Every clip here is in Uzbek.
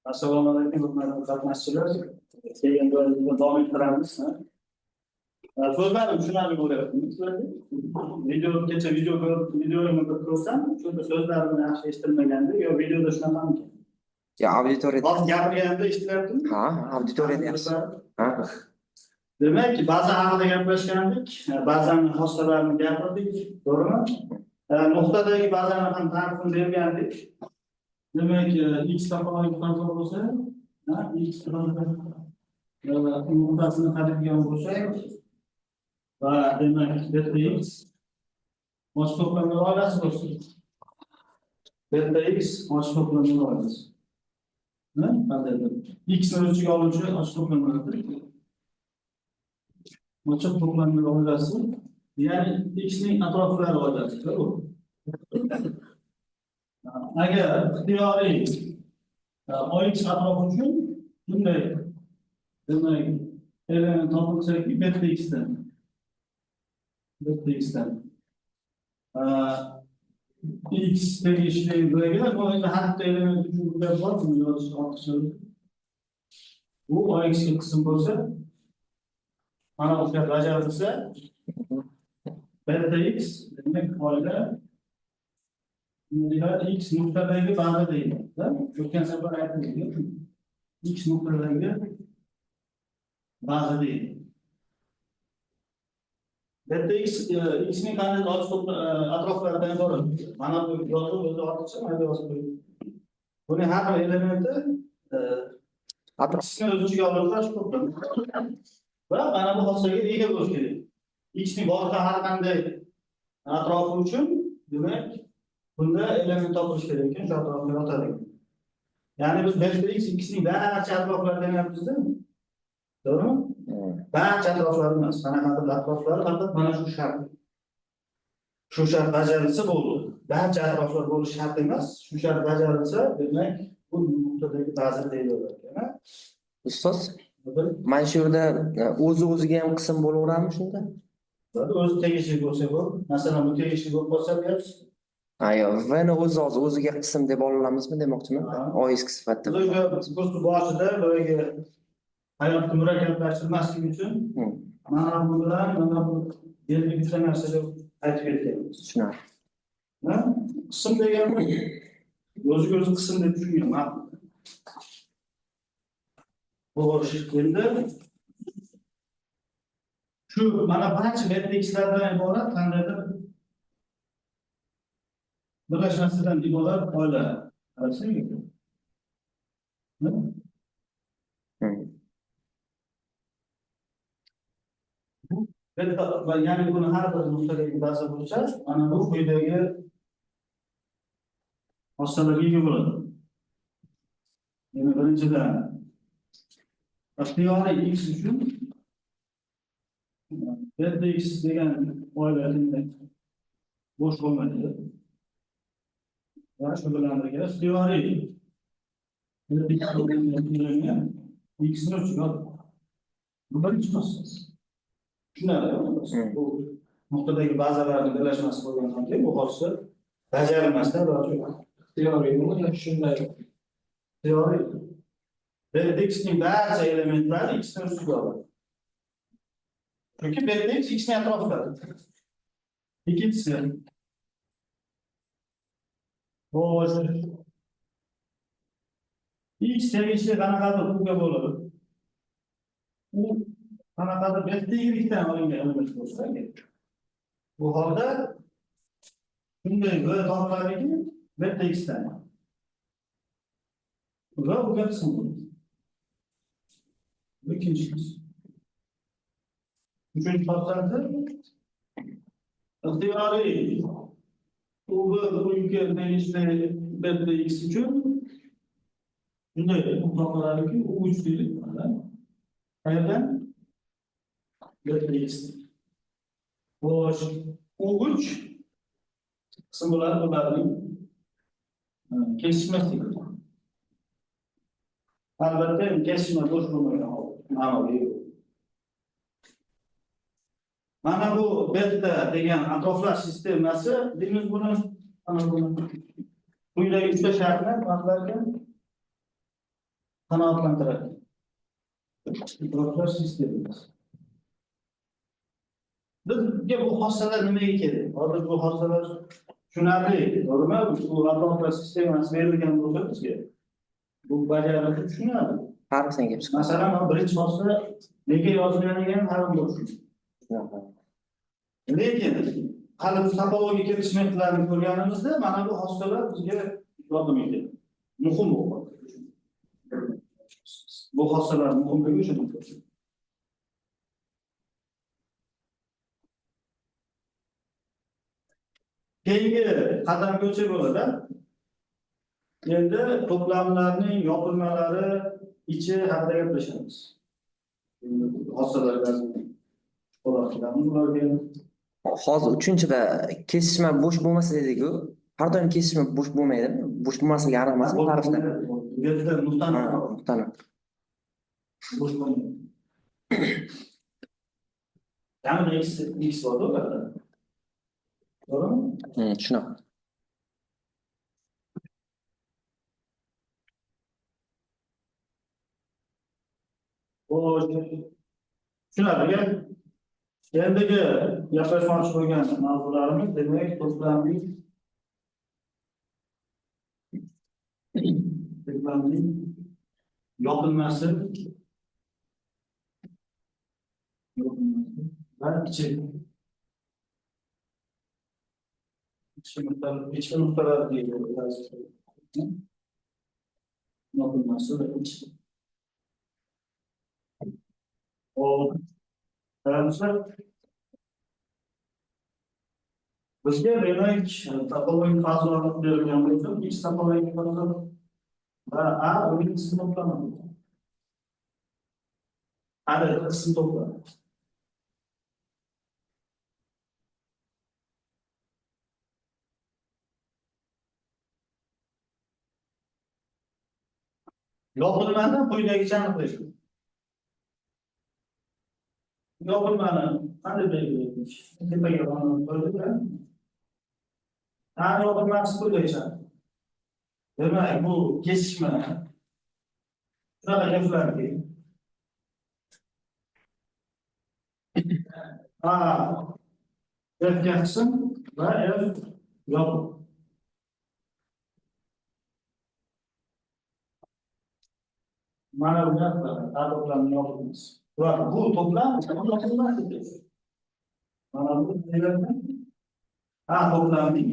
Assalomu alaykum, hurmatli qatnashchilar. Keyin davom ettiramiz. So'zlarim tushunarli bo'lyaptimi sizlarga? Videoni bir ko'rsam, shunda so'zlarimni yaxshi eshitilmaganda, yo videoda shunaqami? Ya auditoriyada. Hozir gapirganimda eshitilyaptimi? Ha, auditoriyada yaxshi. Ha. Demak, ba'zan haqida gaplashgandik, ba'zan xossalarni gapirdik, to'g'rimi? Nuqtadagi ba'zan ham ta'rifini bergandik. Demak, x topolmagan qancha bo'lsa, x nuqtasini qadrigan bo'lsak, va demak, delta x ochiq to'plamlar oilasi bo'lsin. Delta x ochiq to'plamlar oilasi. X ni o'lchiga oluvchi ochiq to'plamlardir. Ochiq to'plamlar oilasi, ya'ni x ning atroflari oilasidir bu. Agar ixtiyoriy OX atrofi uchun bunday demak element topilsaki beta x'dan x tegishli bo'lgan bu endi har bitta element uchun bunday bormi yoki ortiqcha bu OX ga qism bo'lsa mana bu shart bajarilsa beta x demak oila x nuqtadagi baza deydi. O'tgan safar aytdik. X nuqtadagi baza deydi. Delta x ning qanday atroflaridan iborat. Mana bu yozuv o'zi ortiqcha, mana bu yozuv. Buni har bir elementi atrofini o'z ichiga oluvchi to'plam. Va mana bu xossaga ega bo'lish kerak. X ning boshqa har qanday atrofi uchun demak bunda element topilish kerak ekan, shu atrofga yotadi. Ya'ni biz delta x ning barcha atroflarini demayapmiz-da. To'g'rimi? Barcha atroflari emas, qanaqadir atroflari faqat mana shu shart. Shu shart bajarilsa bo'ldi. Barcha atroflar bo'lishi shart emas. Shu shart bajarilsa, demak, bu nuqtadagi baza deyiladi ekan. Ustoz, mana shu yerda o'zi-o'ziga ham qism bo'laveradimi shunda? O'zi tegishli bo'lsa bu, masalan, bu tegishli bo'lib qolsa deyapsiz. Ayo, vni o'ziga qism deb olamizmi demoqchiman. OX sifatida. Kurs boshida boyagi hayotni murakkablashtirmaslik uchun mana bu bilan mana bu belgi bitta narsani aytib ketganmiz. Tushunarli. Qism deganimiz o'ziga o'zi qism deb tushungan. Bu endi shu mana barcha matrixlardan iborat qandaydir birlashmasidan iborat oila. Ya'ni buni har bir nuqtadagi baza bo'lsa, mana bu quyidagi xossalarga ega bo'ladi. Yana birinchidan ixtiyoriy x uchun delta x degan oila bo'sh bo'lmaydi. Va shu bilan birga ixtiyoriy x ni uchiga bu birinchi xossasi. Bu nuqtadagi bazalarni birlashmasi bo'lgandan keyin bu xossa bajarilmasdan ixtiyoriy shunday ixtiyoriy delta x ning barcha elementlari x ni ustiga oladi. Chunki delta x ning atrofida. Ikkinchisi x tegishli qanaqadir uga bo'ladi. U qanaqadir delta y-dan olingan element bo'lsa, bu holda shunday v topiladiki delta x-dan. Va uga qism bo'ladi. Ikkinchisi. Uchinchi xossasi ixtiyoriy uga tegishli delta x uchun shunday topiladiki u uch deylik. Qayerdan? Delta x. Xo'sh, u3 qism bo'ladi bularning kesishmasligi. Albatta, kesishma bo'sh bo'lmagan ma'noga ega. Mana bu delta degan atroflar sistemasi deymiz buni. Mana bu quyidagi uchta shartni vaqtlarga qanoatlantiradi. Idroklar sistemasi. Bizga bu xossalar nimaga kerak? Hozir bu xossalar tushunarli, to'g'rimi? Bu idroklar sistemasi berilgan bo'lsa bizga bu bajarilishi tushunarli. Harfdan kelib chiqadi. Masalan, mana birinchi xossa nega yozilganiga ham ma'lum bo'lishi. Lekin hali biz topologik kelishmetlarni ko'rganimizda mana bu xossalar bizga yordam etadi. Muhim bu. Bu xossalar muhimligi uchun. Keyingi qadamga o'tsak bo'ladi. Endi to'plamlarning yopilmalari ichi haqida gaplashamiz. Xossalardan ularga Hozir uchinchida kesishma bo'sh bo'lmasa dedik-ku. Har doim kesishma bo'sh bo'lmaydi. Bo'sh bo'lmasligi aniq emasmi ta'rifda? bu yerda nuqtani Nuqtani. bo'sh bo'lmaydi. Kamida x bor-ku ularda. To'g'rimi? Tushunaman. Tushunarli. Endigi gaplashmoqchi bo'lgan mavzularimiz demak to'plamning yopilmasi va ichi nuqtalar deydi. Yopilmasi va ichi. Bizga demak topologik fazolar berilgan bo'lsa, X topologik fazo va A uning qismi to'plamadi. Hali qism to'plami. Yopilmani quyidagicha aniqlaymiz. Yopilmani qanday belgilaymiz? Tepaga qo'ydik-a? Ana yopilmasi quyidagicha. Demak, bu kesishma shunaqa gaplarki A F ga qism va F yopiq. Mana bu gaplar to'plamni yopimiz. Va bu to'plam yopilmasi. Mana bu nelarni? To'plamning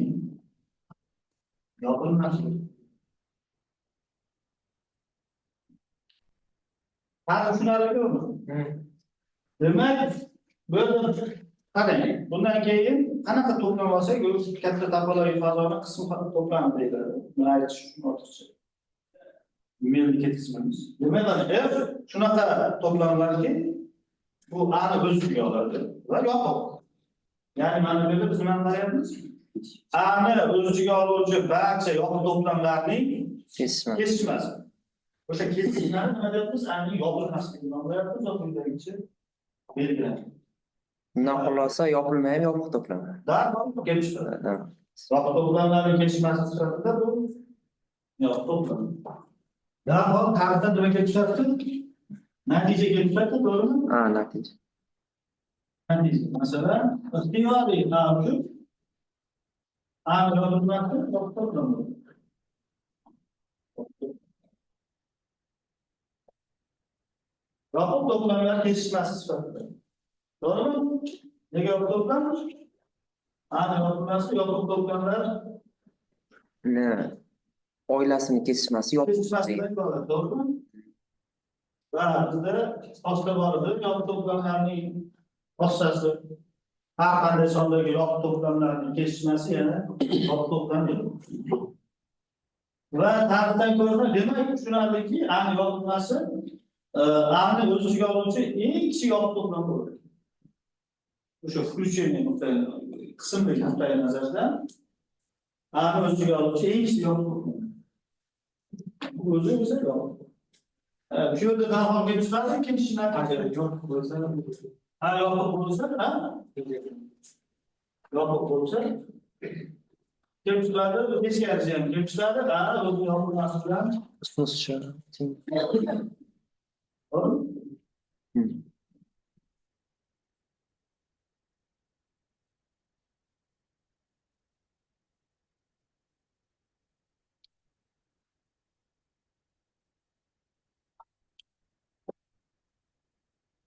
yopilmasi. Tushunarlimi? Demak, bu qarang, bundan keyin qanaqa to'plam olsak, katta topologik fazoni qism to'plami deyiladi. Buni aytish ortiqcha. Memleket qismimiz. Demak, F shunaqa to'plamlarki, bu A ni o'z ichiga oladi va yopiq. Ya'ni mana bu yerda biz nima qilyapmiz? A ni o'z ichiga oluvchi barcha yopiq to'plamlarning kesishmasi. O'sha kesishmani nima deyapmiz? A ning yopilmasligini nomlayapmiz, quyidagi belgilanadi. Bundan xulosa yopilmaydi, yopiq to'plam. Darhol kelib chiqadi. Yopiq to'plamlarning kesishmasi sifatida bu yopiq to'plam. Darhol ta'rifda nima kelib chiqadi? Natija kelib chiqadi, to'g'rimi? Natija. Natija. Masalan, ixtiyoriy A uchun A ning yopilmasi yopiq to'plam. Yopiq to'plamlar kesishmasi sifatida. To'g'rimi? Nega yopiq to'plam? Yopilmasi yopiq to'plamlar oilasini kesishmasi yopiq. To'g'rimi? Va bizda xossa bor edi, yopiq to'plamlarning xossasi har qanday sondagi yopiq to'plamlarning kesishmasi yana yopiq to'plam edi. Va ta'rifdan ko'ra demak tushunarliki, yopilmasi A ni o'z ichiga oluvchi eng kichik yopiq to'plam bo'ladi. O'sha включение qismli nuqtai nazardan A ni o'z ichiga oluvchi eng kichik yopiq to'plam. Bu o'zi esa yopiq. Shu yerda darhol kelib chiqadi, ikkinchi natija yopiq bo'lsa, yopiq bo'lsa, yopiq bo'lsa kelib chiqadi, teskarisi ham kelib chiqadi. Qani o'zi yopilmasi bilan. Ustun-ustun. To'g'rimi?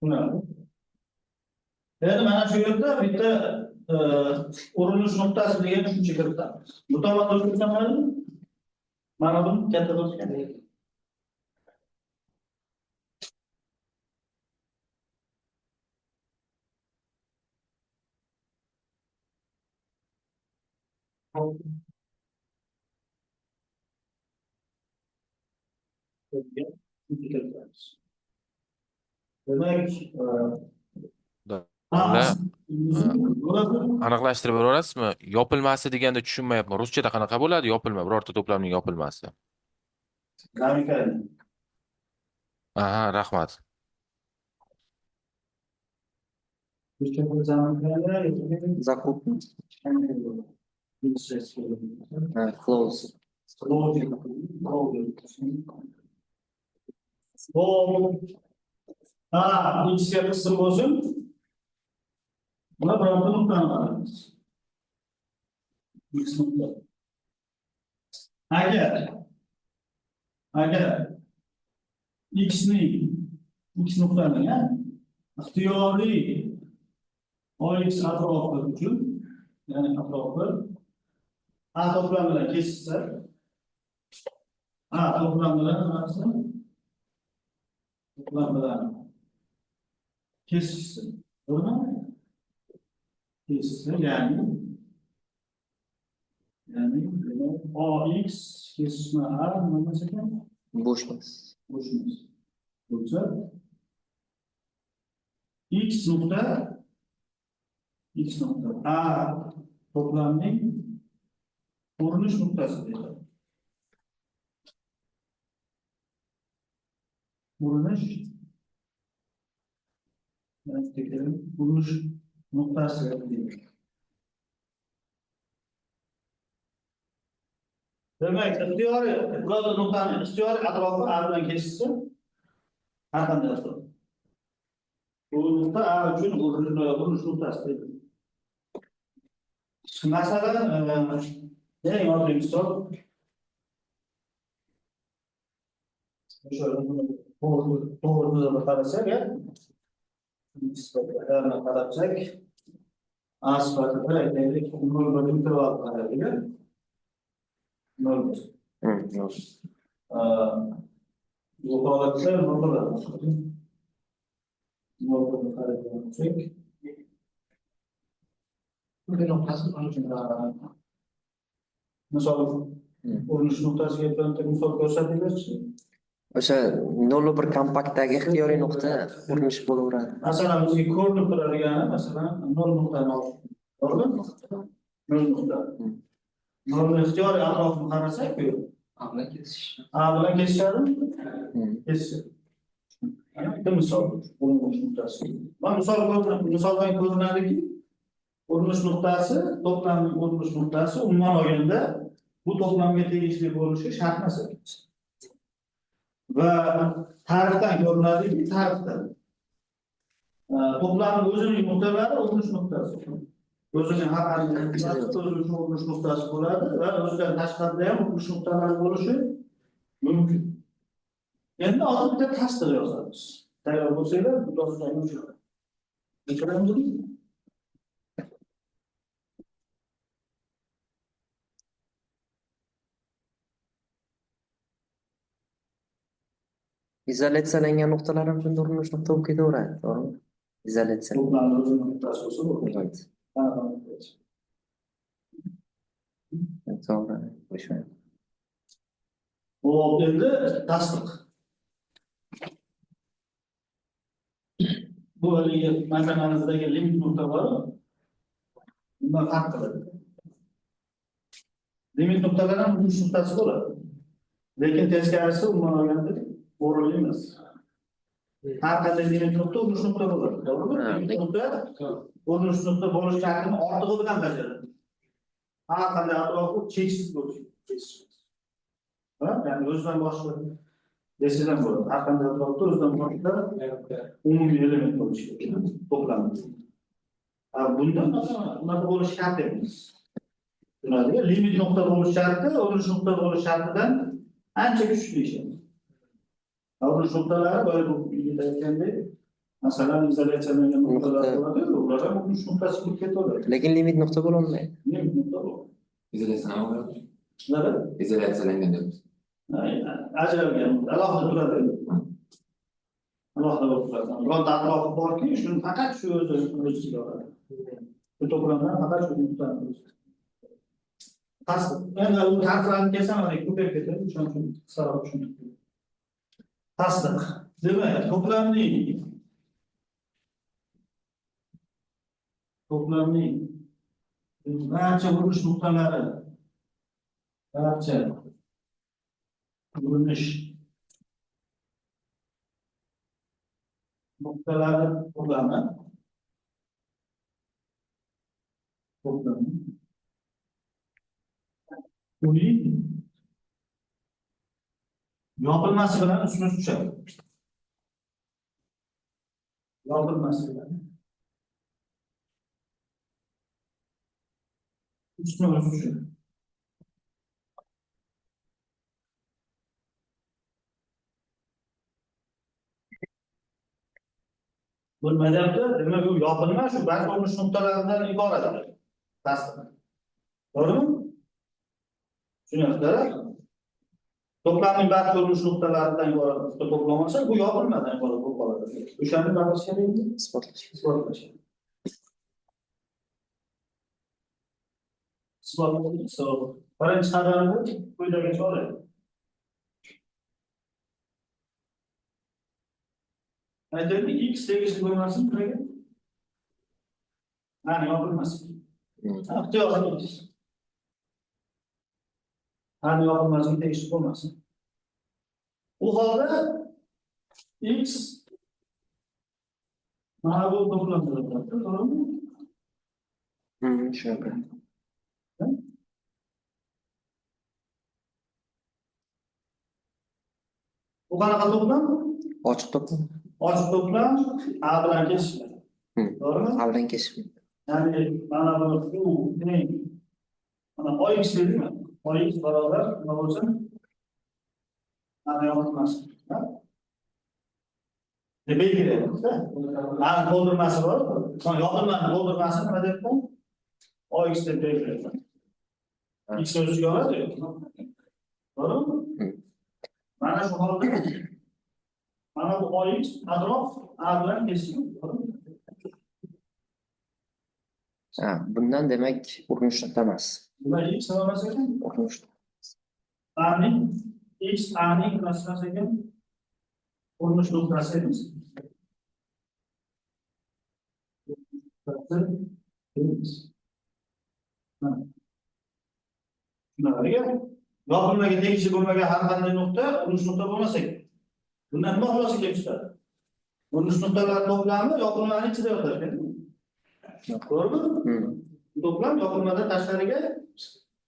Tushunarli. Endi mana shu yerda bitta urinish nuqtasi degan tushuncha kiritamiz. Bu tomonda o'zgarmaydi. Mana bu katta o'zgaradi. Demak, Domla, aniqlashtirib berasizmi? Yopilmasi deganda tushunmayapman. Ruschada qanaqa bo'ladi yopilma, birorta to'plamning yopilmasi? Aha, rahmat. Zakup. Close. İkisi kısım olsun. Buna bıraktığım noktadan alırız. X nokta. Agar X noktanın ya ixtiyoriy OX atrofi uchun, ya'ni atrofi A to'plam bilan kesishsa, A to'plam bilan kesishsa, to'g'rimi? Kesishsa, ya'ni OX kesishma A nima ekan? Bo'shmas. Bo'lsa X nokta A to'plamning urinish nuqtasi deyiladi. Urinish nuqtasi deyiladi. Demak, ixtiyoriy birorta nuqtani ixtiyoriy atrofi A bilan kesishsa, har qanday atrof. Bu nuqta A uchun urinish nuqtasi deyiladi. Masalan, eng oddiy misol to'g'ri qarasak, nisbatlarni qarabsak, A sifatida aytaylik 0,1 qaraylik. 0. Bu holatda nima bo'ladi? 0 qaraylik. Misol urinish nuqtasiga bitta misol ko'rsatinglarchi. O'sha 0,1 kompaktdagi ixtiyoriy nuqta urinish bo'laveradi. Masalan, bizga ko'rinib turadigan, masalan, 0 nuqtani olib, to'g'rimi? 0 nuqta. 0 ixtiyoriy atrofini qarasak-ku, A bilan kesishadimi? Kesishadi. Bitta misol, urinish nuqtasi. Mana misoldan ko'rinadiki, urinish nuqtasi, to'plamning urinish nuqtasi umuman olganda bu to'plamga tegishli bo'lishi shart emas ekan. Va tarixdan ko'rinadiki, tarixdan to'plamning o'zining nuqtalari urinish nuqtasi. O'zining har qanday urinish nuqtasi bo'ladi va o'zidan tashqarida ham urinish nuqtalari bo'lishi mumkin. Endi hozir bitta tasdir yozamiz. Tayyor bo'lsanglar, bu dastonni o'chiramiz. O'chiramizmi? Izolyatsiyalangan nuqtalar ham shunda urinish nuqta bo'lib ketaveradi, to'g'rimi? Izolyatsiya. To'plamning o'zining nuqtasi bo'lsa bo'ladi. To'g'ri. O'sha. Hop, endi tasdiq. Bu haligi masalamizdagi limit nuqta bor. Bundan farq qiladi. Limit nuqtalar ham urinish nuqtasi bo'ladi. Lekin teskarisi umuman olganda o'rinli emas. Har qanday limit nuqta urinish nuqta bo'ladi. To'g'rimi? Limit nuqta urinish nuqta bo'lish shartini ortig'i bilan bajaradi. har qanday atrofi cheksiz bo'lishi kerak. Ha? Ya'ni o'zidan boshqa desiz ham bo'ladi. Har qanday atrofda o'zidan boshqa umumiy element bo'lishi kerak. To'plamda. Bunda unaqa bo'lishi shart emas. Tushunarli? Limit nuqta bo'lish sharti, urinish nuqta bo'lish shartidan ancha kuchli ishlaydi. Urinish nuqtalari böyle bu bilgida aytgandek, masalan, izolyatsiyalangan nuqtalar bo'ladi, ular ham urinish nuqtasi bo'lib ketadi. Lekin limit nuqta bo'la olmaydi. Limit nuqta bo'ladi. İzolyatsiyalangan. Nima? İzolyatsiyalangan deymiz. Ajralgan, alohida turadi. Alohida bo'lib turadi. Bironta atrofi borki, shuni faqat shu o'zi ichiga oladi. Bu to'plamdan faqat shu nuqtani o'zi. Endi u harflarni kelsa mana ko'payib ketadi, shuning uchun qisqaroq tushuntirdim. Tasdiq. Demak, to'plamning barcha urinish nuqtalari, barcha urinish nuqtalari to'plami uning yopilmasi bilan ustma tushadi. Yopilmasi bilan ustma tushadi. Bo'lmayapti, demak u yopilma shu barcha urinish nuqtalaridan iborat. Tasdiq. To'g'rimi? Tushunyapsizlar? To'plamning barcha urinish nuqtalaridan iborat to'plam olsa, bu yopilmadan iborat bo'lib qoladi. O'shani baqirish kerakmi? Isbotlash. Birinchi qadamni quyidagicha oladi. Aytaylik, x tegishli bo'lmasin buraga. Mana yopilmasin. Ixtiyorli. Hani yopilmasiga tegishli bo'lmasin. U holda x mana bu to'plamda to'g'rimi? Shunaqa. Bu qanaqa to'plam? Ochiq to'plam. Ochiq to'plam A bilan kesishadi. To'g'rimi? A bilan kesishadi. Ya'ni mana bu mana OX deydimi? OX barobar nima bo'lsa? Mana yopilmasi. Deb belgilayapmiz-da. Mana to'ldirmasi bor. Mana yopilmani to'ldirmasi nima debdi? OX deb belgilayapmiz. X o'ziga oladi. To'g'rimi? Mana shu holda mana bu OX atrof A bilan kesishadi. Bundan demak urinish nuqta emas. Nima x emas ekan? Urinish. A'ning x A'ning nimasi ekan? Urinish nuqtasi emas. Yopilmaga tegishli bo'lmagan har qanday nuqta urinish nuqta bo'lmasa kerak. Bundan nima xulosa kelib chiqadi? Urinish nuqtalari to'plami yopilmaning ichida yotar ekan. To'g'rimi? To'plam yopilmadan tashqariga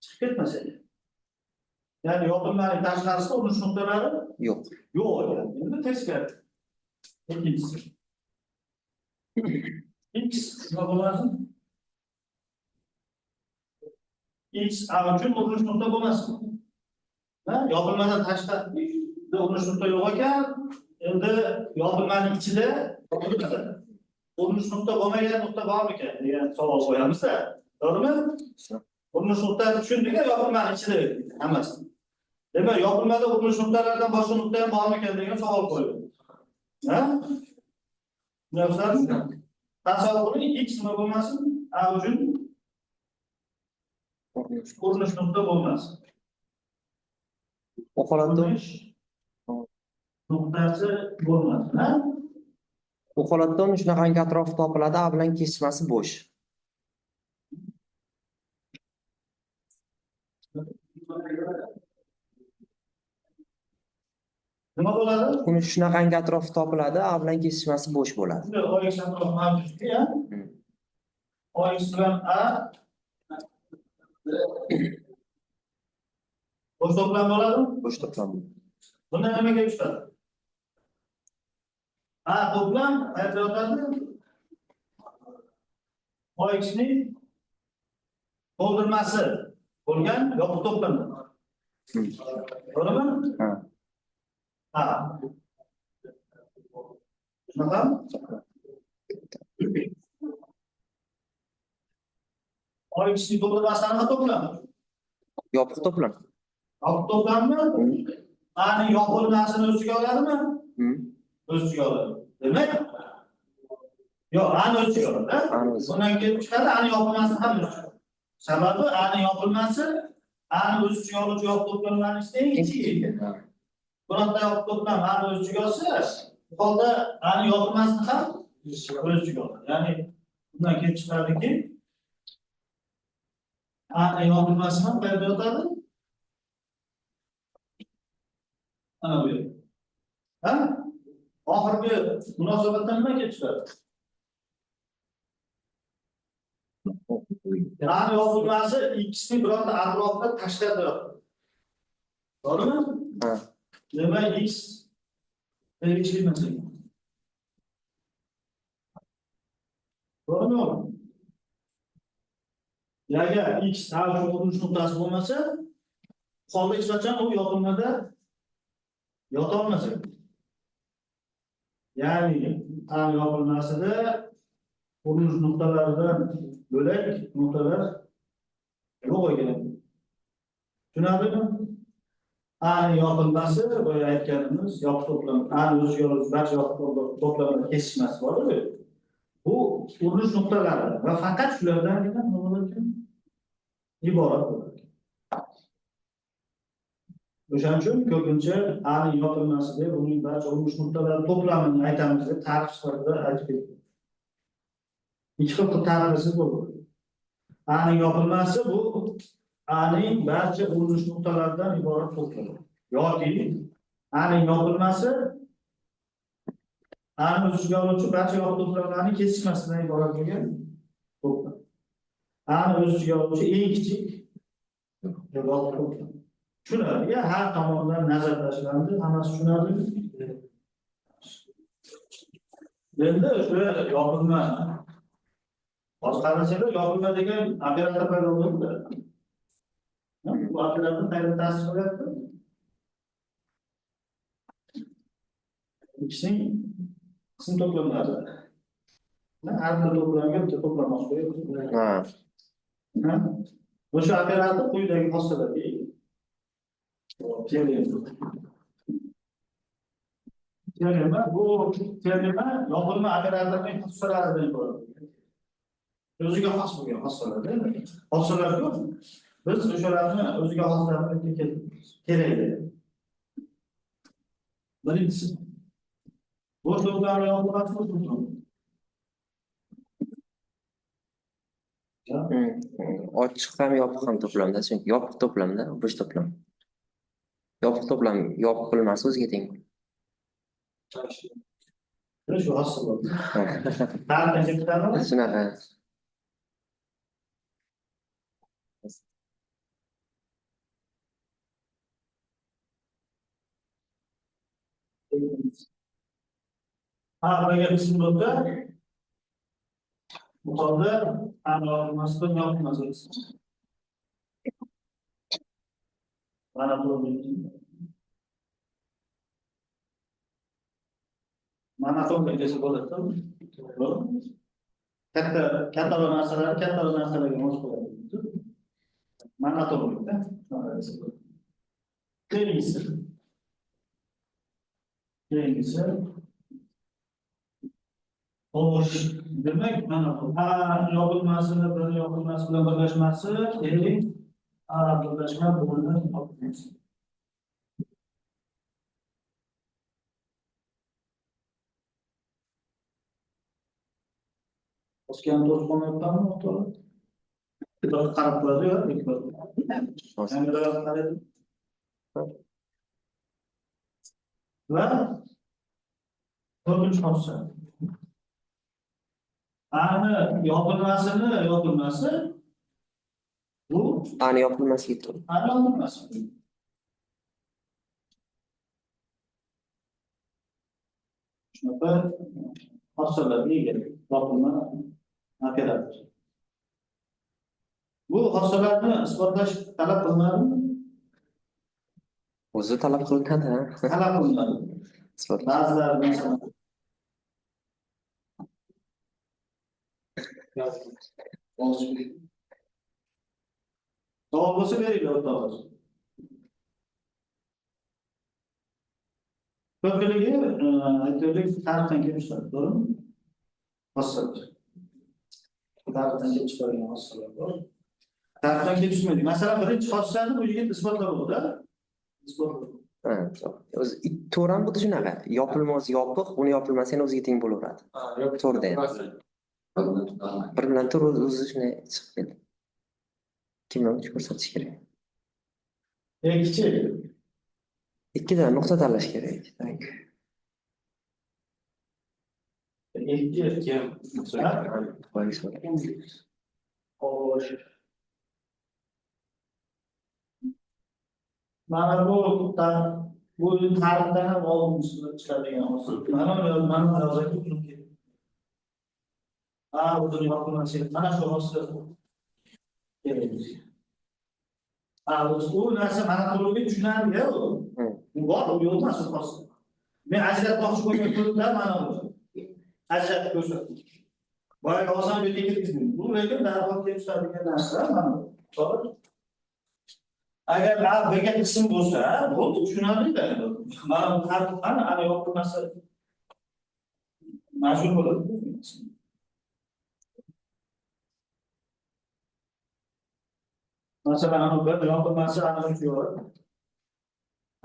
chiqib ketmasa kerak. Ya'ni yopilmaning tashqarisida urinish nuqtalari Yo'q. yo'q ekan. Endi teskari. Ikkinchisi. X nima bo'ladi? X A uchun urinish nuqta bo'lmasin. Yopilmadan tashqarida urinish nuqta yo'q ekan, endi yopilmaning ichida urinish nuqta bo'lmagan nuqta bormikan degan savol qo'yamiz-da. To'g'rimi? Urinish nuqtasi tushundik-a, yopilmaning ichida hammasi. Demak, yopilmada urinish nuqtalaridan boshqa nuqta ham bormikan degan savol qo'yildi. Ha? Tushunasizlarmi? Tasavvur qiling, x nima bo'lmasin? A uchun urinish nuqta bo'lmasin. U holatda nuqtasi bo'lmasin, ha? u holatda uni shunaqangi atrof topiladi, A bilan kesishmasi bo'sh. Nima bo'ladi? Uni shunaqangi atrof topiladi, A bilan kesishmasi bo'sh bo'ladi. OX atrof mavjudki, OX bilan A Bosh to'plam bo'ladimi? Bo'sh to'plam. Bunda nima kelib chiqadi? Ha, to'plam qayerda yotadi? OX ning to'ldirmasi bo'lgan yopiq to'plamda. To'g'rimi? Ha. Ha. Shunaqa? OX ning to'ldirmasi qanaqa to'plam? Yopiq to'plam. Yopiq to'plammi? Ani yopilmasini o'z ichiga oladimi? O'z ichiga oladi. Demak, yo'q, ani o'z ichiga oladi. Ani o'z. Bundan kelib chiqadi, ani yopilmasini ham o'z ichiga oladi. Sababi ani yopilmasi, ani o'z ichiga oluvchi yopiq to'plamlarning eng kichigi. Ha. Bironta yopiq to'plam ani o'z ichiga olsa, bu holda ani yopilmasini ham o'z ichiga oladi. Ya'ni bundan kelib chiqadiki, ani yopilmasi ham qayerda yotadi? Ana bu yerda. Ha? Oxirgi munosabatdan nima kelib chiqadi? Ani yopilmasi ikkisini bironta atrofda tashqarida yotadi. To'g'rimi? Ha. Demak, x tegishli emas. To'g'rimi? Agar x hal shu urinish nuqtasi bo'lmasa, holda hech qachon u yopilmada yota olmasa. Ya'ni ham yopilmasida urinish nuqtalaridan bo'lak nuqtalar yo'q ekan. Tushunarlimi? Ani yopilmasi boya aytganimiz yopiq to'plam, ani o'ziga oluvchi barcha yopiq to'plamlar kesishmasi bor-ku. Bu urinish nuqtalari va faqat shulardangina nima bo'ladi? Iborat bo'ladi. O'shaning uchun ko'pincha ani yopilmasi deb uning barcha urinish nuqtalari to'plamini aytamiz deb ta'rif sifatida aytib ketdik. Ikki xil ta'rifsiz bo'ladi. Ani yopilmasi bu a'ning barcha urinish nuqtalaridan iborat to'plam. Yoki a'ning yopilmasi a'ni o'z ichiga oluvchi barcha yopiq to'plamlarning kesishmasidan iborat bo'lgan to'plam. A'ni o'z ichiga oluvchi eng kichik yopiq to'plam. Tushunarli, har tomondan nazar tashlandi, hammasi tushunarli. Endi o'sha yopilma hozir qarasanglar, yopilma degan operator paydo bo'ldi. Bu operator qayerda ta'sir qilyapti? Ikkisining qism to'plamlari. Har bir to'plamga bitta to'plam qo'yib. Ha. O'sha operator quyidagi xossalarga ega. Teorema bu teorema yopilma operatorning xossalaridan iborat. O'ziga xos bo'lgan xossalar. Xossalar yo'q. Biz o'shalarni o'ziga xoslarini kerak. Birinchisi bu to'plamlar yopilmasi to'plam. Ochiq ham yopiq ham to'plamda, chunki yopiq to'plamda, bo'sh to'plam. Yopiq to'plam yopilmasi o'ziga teng. Shu hosil. Ta'rifga chiqadimi? Shunaqa. Agar qism bo'lsa, bu holda yopilmasdan yopilmas. Mana bu mana to'g'ri bo'ladi. Katta narsalarga mos bo'ladi. Mana to'g'ri-da. Keyingisi. Xo'sh, demak, mana bu yopilmasi bilan birlashmasi, birlashma bo'lgan yopilmasi. O'zgan to'g'ri to'g'ri. Biroq qarab qo'yadi-yu, va to'rtinchi xossa. Ani yopilmasi bu Ani yopilmasligi to'g'ri. Ani yopilmas. Shunaqa xossalarga ega topilma operator. Bu xossalarni isbotlash talab qilinadimi? O'zi talab qilinadi, ha? Talab qilinadi. Isbotlash. Ba'zilari masalan savol bo'lsa beringlar o'rtoqlar. Ko'pchiligi aytaylik tarixdan kelib chiqadi, to'g'rimi? Xossalar. Tarixdan kelib chiqadigan xossalar bor. Tarixdan kelib chiqmaydi. Masalan, birinchi xossani bu yigit isbotlab bo'ldi. Isbotlab. Ha, to'g'ri. O'zi to'g'ri ham xuddi shunaqa. Yopilmasi yopiq, uni yopilmasi yana o'ziga teng bo'laveradi. To'g'rida ham. Bir bilan tur o'zi shunday chiqib keldi. Kimni uch ko'rsatish kerak? Ikkinchi. Ikkidan nuqta tanlash kerak. Xo'sh. Mana bu tarixdan ham oldimizga chiqadigan hosil. Mana yozaki. O'zini yopilmasi. Mana shu hosil. U narsa mana to'g'riga tushunadi-ya u. Bu bor, u yo'q emas hosil. Men ajratmoqchi bo'lgan ko'rda mana bu. Ajratib ko'rsatdim. Boyaga oson yo'lga kirgizdim. Bu lekin darhol kelib chiqadigan narsa mana bu. To'g'ri? Agar birga qism bo'lsa, bo'ldi tushunarli-da. Mana bu tartibdan ana yopilmasi majbur bo'ladi. Masalan, ana bir yopilmasi ana uch yo'l.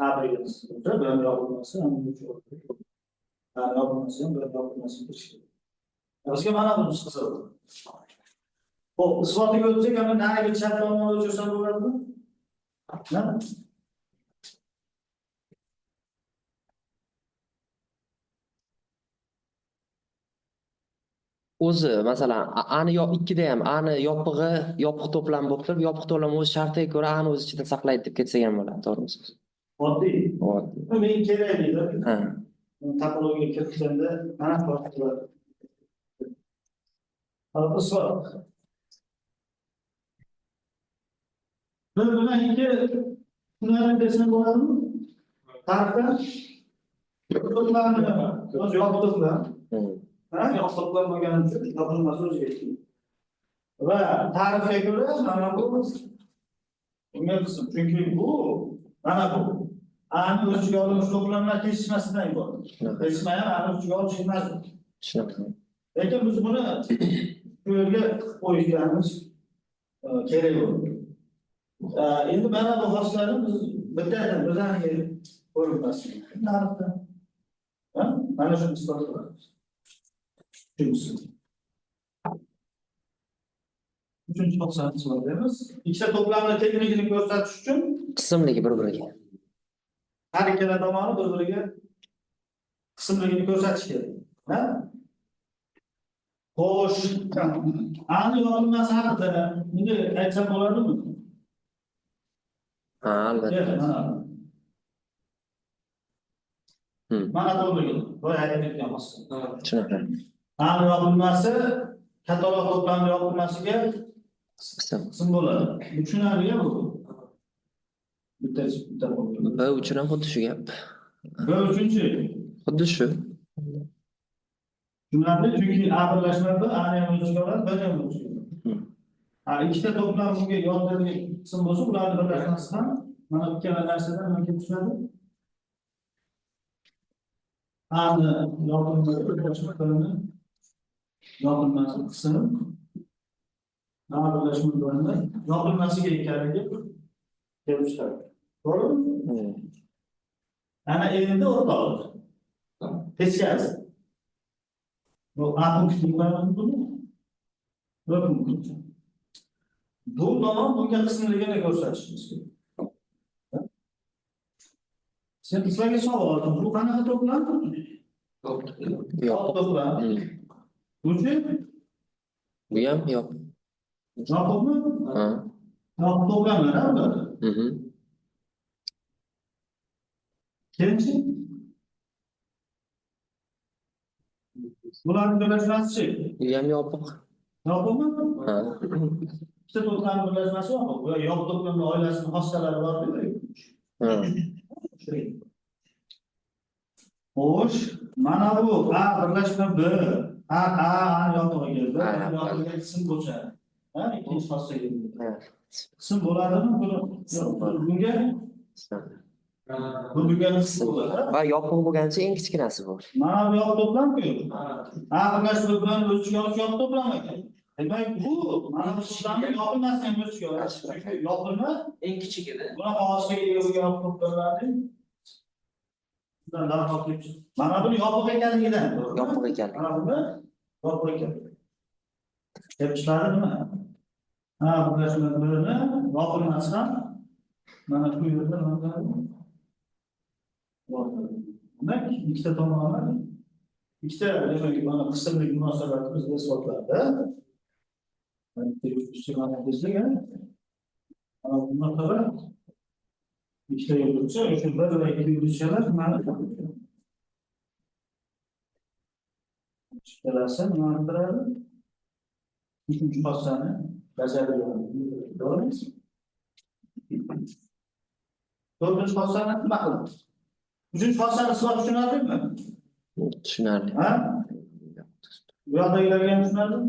Abriyas. Bir yopilmasi ana uch yo'l. Ana yopilmasi ham bir yopilmasi kirish kerak. Bizga mana buni qilsa bo'ladi. Xo'p, isbotiga o'tsak, ana nariga chap tomonga o'chirsa bo'ladimi? Ha? O'zi masalan ani ikkida ham ani yopiq to'plam bo'lib turib, yopiq to'plam o'z shartiga ko'ra ani o'z ichida saqlaydi deb ketsak ham bo'ladi, to'g'rimi siz? Oddiy. Oddiy. Men kerak deydi. Ha. Topologiyaga kirganda mana farqlar. Isbot. Bir bilan ikki shunlarni desam bo'ladimi? Tarixda to'plamni o'z yopiq to'plam. Yopiq to'plam bo'lgani uchun yopilmasi o'ziga keladi. Va tarixga ko'ra mana bu bunga qism. Chunki bu mana bu ani o'z ichiga oluvchi to'plamlar kesishmasidan iborat. Kesishmagan ani o'z ichiga olish emas. Shunaqa. Lekin biz buni bu yerga qo'yishimiz kerak bo'ldi. Endi mana bu xoslarni biz bittadan birdaniga ko'ribmasmiz. Tarixda. Mana shuni isbot qilamiz. Uchinchisi. Uchinchi xossani isbotlaymiz. Ikkita to'plamni tengligini ko'rsatish uchun Qismligi bir-biriga. har ikkala tomoni bir-biriga qismligini ko'rsatish kerak. Ha? Xo'sh, ani yopilmasi haqida bunga aytsam bo'ladimi? Ha, albatta. Mana to'g'ri. Boya aytib ketgan hosil. Shunaqa. Ani yopilmasi katalog to'plami yopilmasiga qism bo'ladi. Tushunarli bu. Bitta bo'ladi. B uchun ham xuddi shu gap. B uchinchi. Xuddi shu. Tushunarli, chunki A birlashma B, A ham o'ziga oladi, B ham o'ziga oladi. Ikkita to'plam bunga yodlangan qism bo'lsa, ularni birlashmasi ham mana ikkala narsadan nima kelib chiqadi? Ani yopilmasi birlashma birini yopilmasi qism A birlashma birini yopilmasiga ekanligi kelib chiqadi. To'g'rimi? Ana endi o'rtoqlar. Teskari. Bu A punktini qo'yamiz buni. B punkti. Bu tomon bunga qismligini ko'rsatishimiz kerak. Sen sizlarga savol, bu qanaqa to'plam? Yo'q. To'plam. Buchi? Bu ham yo'q. Yo'qmi? Ha. Yopiq to'plamlar, ha bular. Mhm. Kelinchi. Bularning birlashmasi-chi? U ham yopiq. Yopiqmi? Ha. Ikkita to'plamning birlashmasi yopiq. Bu yopiq to'plamning oilasining xossalari bor-ku. Ha. Xo'sh, mana bu A birlashma B. A yopig'iga, B yopig'iga qism ko'chadi. Ha, ikkinchi xossaga. Ha. Qism bo'ladimi? Bunga bunga qism bo'ladi. Va yopiq bo'lgancha eng kichkinasi bor. Mana bu yopiq to'plam-ku. A birlashma B o'z ichiga oluvchi yopiq to'plam ekan. Demak, bu mana bu to'plamning yopilmasini o'z ichiga oladi. Chunki yopilma Eng kichigini. bunaqa xossaga ega bo'lgan yopiq to'plamlarning mana bu yopiq ekanligidan. Yopiq ekan. Mana buni yopiq ekan. Deb chiqadi nima? Ha, birlashma birini yopilmasdan mana bu yerda nima bor. Demak, ikkita tomonlar ikkita demak mana qismlik munosabati bizda isbotlarda. Mana bizga mana bunaqa ikkita yo'lchi, o'sha bir va ikki yo'lchilar mana ikkalasi nima qiladi? Uchinchi xossani bajaradi. To'g'rimi? To'rtinchi xossani nima qiladi? Uchinchi xossani siz tushunadingmi? Tushunarli. Ha? Bu yoqdagilarga ham tushunadimi?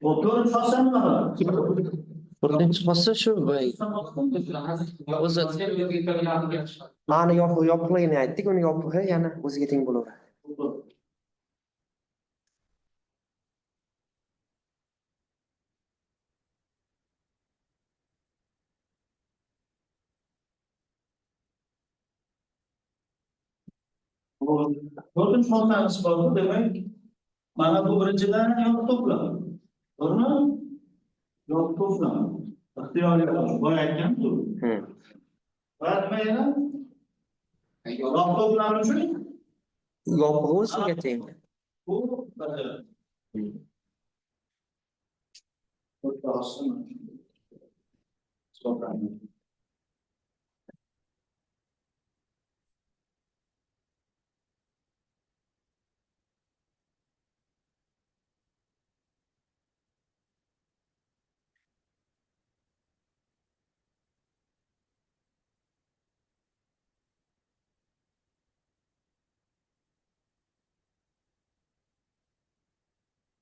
To'rtinchi xossani nima qiladi? To'rtinchi xossa shu o'zi ma'ni yopiqligini aytdik, uni yopig'i yana o'ziga teng bo'laveradi. To'rtinchi xossani isboti demak mana bu birinchidan yopiq to'plam. To'g'rimi? Yopiq to'plam. Ixtiyoriy boya aytgan-ku. Va nima yana? Yopiq to'plam uchun Yopig'i o'ziga teng. bu to'rtta xossani isbotlaymiz.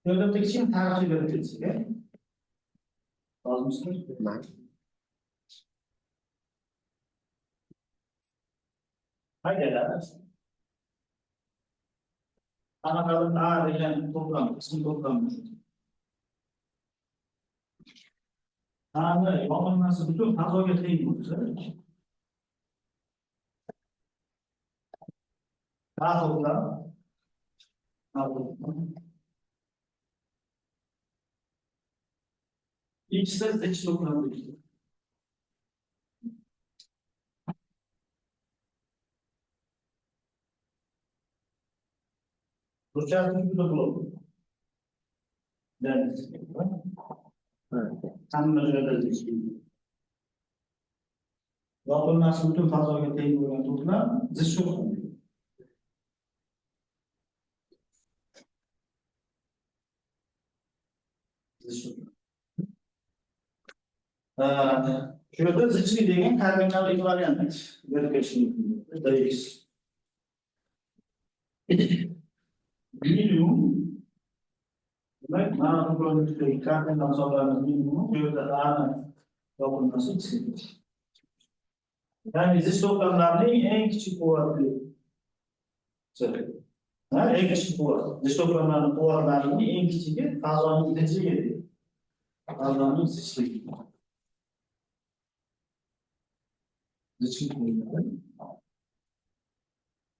Yerda tekshirib tarixiy berib ketsak-a? Rozmisizmi? Mayli. Haydalar. Qanaqadir A degan to'plam, qism to'plam. Ani yopilmasi butun fazoga teng bo'lsa, A to'plam, A to'plam. Ikkisi zich to'plam deydi. Burchakning juda bo'ladi. Hamma joyda zich. Yopilmasi butun fazoga teng bo'lgan to'plam zich to'plam. Şu yerda zichli degan kardinal ekvivalent berib ketish mumkin. Dx. Minimum demak, mana bu ko'rinishda kardinal hisoblarimiz minimum. Bu yerda A'ni yopilmasi x. Ya'ni zich to'plamlarning eng kichik quvvatli. Ha, eng kichik quvvat. Zich to'plamlarning quvvatlarining eng kichigi fazoning zichligi. Fazoning zichligi.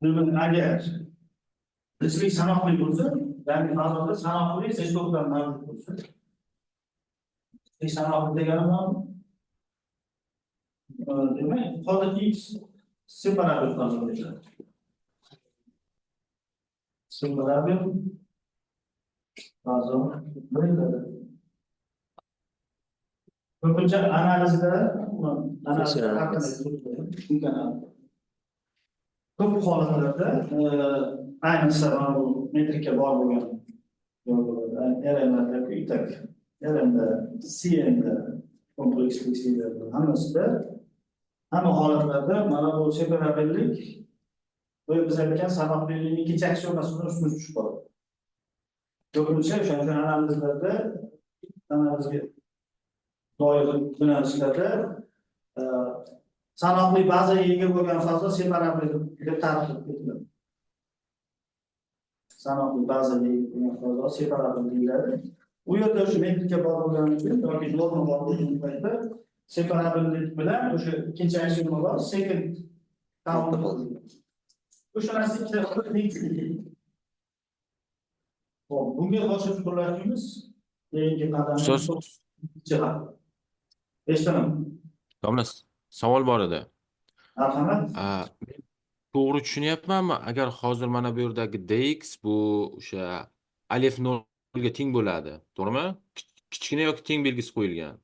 Demak, agar zichlik sanoqli bo'lsa, ya'ni fazoda sanoqli zich to'plam mavjud bo'lsa, zich sanoqli deganimiz demak, hozirgi x separator fazoda. Separator fazo bo'ladi. Ko'pincha analizda ko'p holatlarda ayniqsa mana bu metrika bor bo'lgan RN'larda itak, RN'da, CN'da, kompleks fleksibillarda hammasida hamma holatlarda mana bu separabilik va biz aytgan sabablilikning ikkinchi aksiyomasini ustun tushib qoladi. Ko'pincha o'sha analizlarda analizga doir yo'nalishlarda sanoqli bazaga ega bo'lgan fazo separabilik deb ta'rif etiladi. Sanoqli bazaga ega bo'lgan fazo separabilik deyiladi. U yerda o'sha metrika bor bo'lgani uchun yoki norma bor bo'lgan paytda separabilik bilan o'sha ikkinchi aksioma bor, second count bo'ladi. O'sha narsa ikkita Hop, bunga boshqa fikrlashimiz keyingi qadam. Ustoz, Eshitaman. domla savol bor edi. Marhamat. To'g'ri tushunyapmanmi? Agar hozir mana bu yerdagi dx bu o'sha alif 0 ga teng bo'ladi, to'g'rimi? Kichkina yoki teng belgisi qo'yilgan.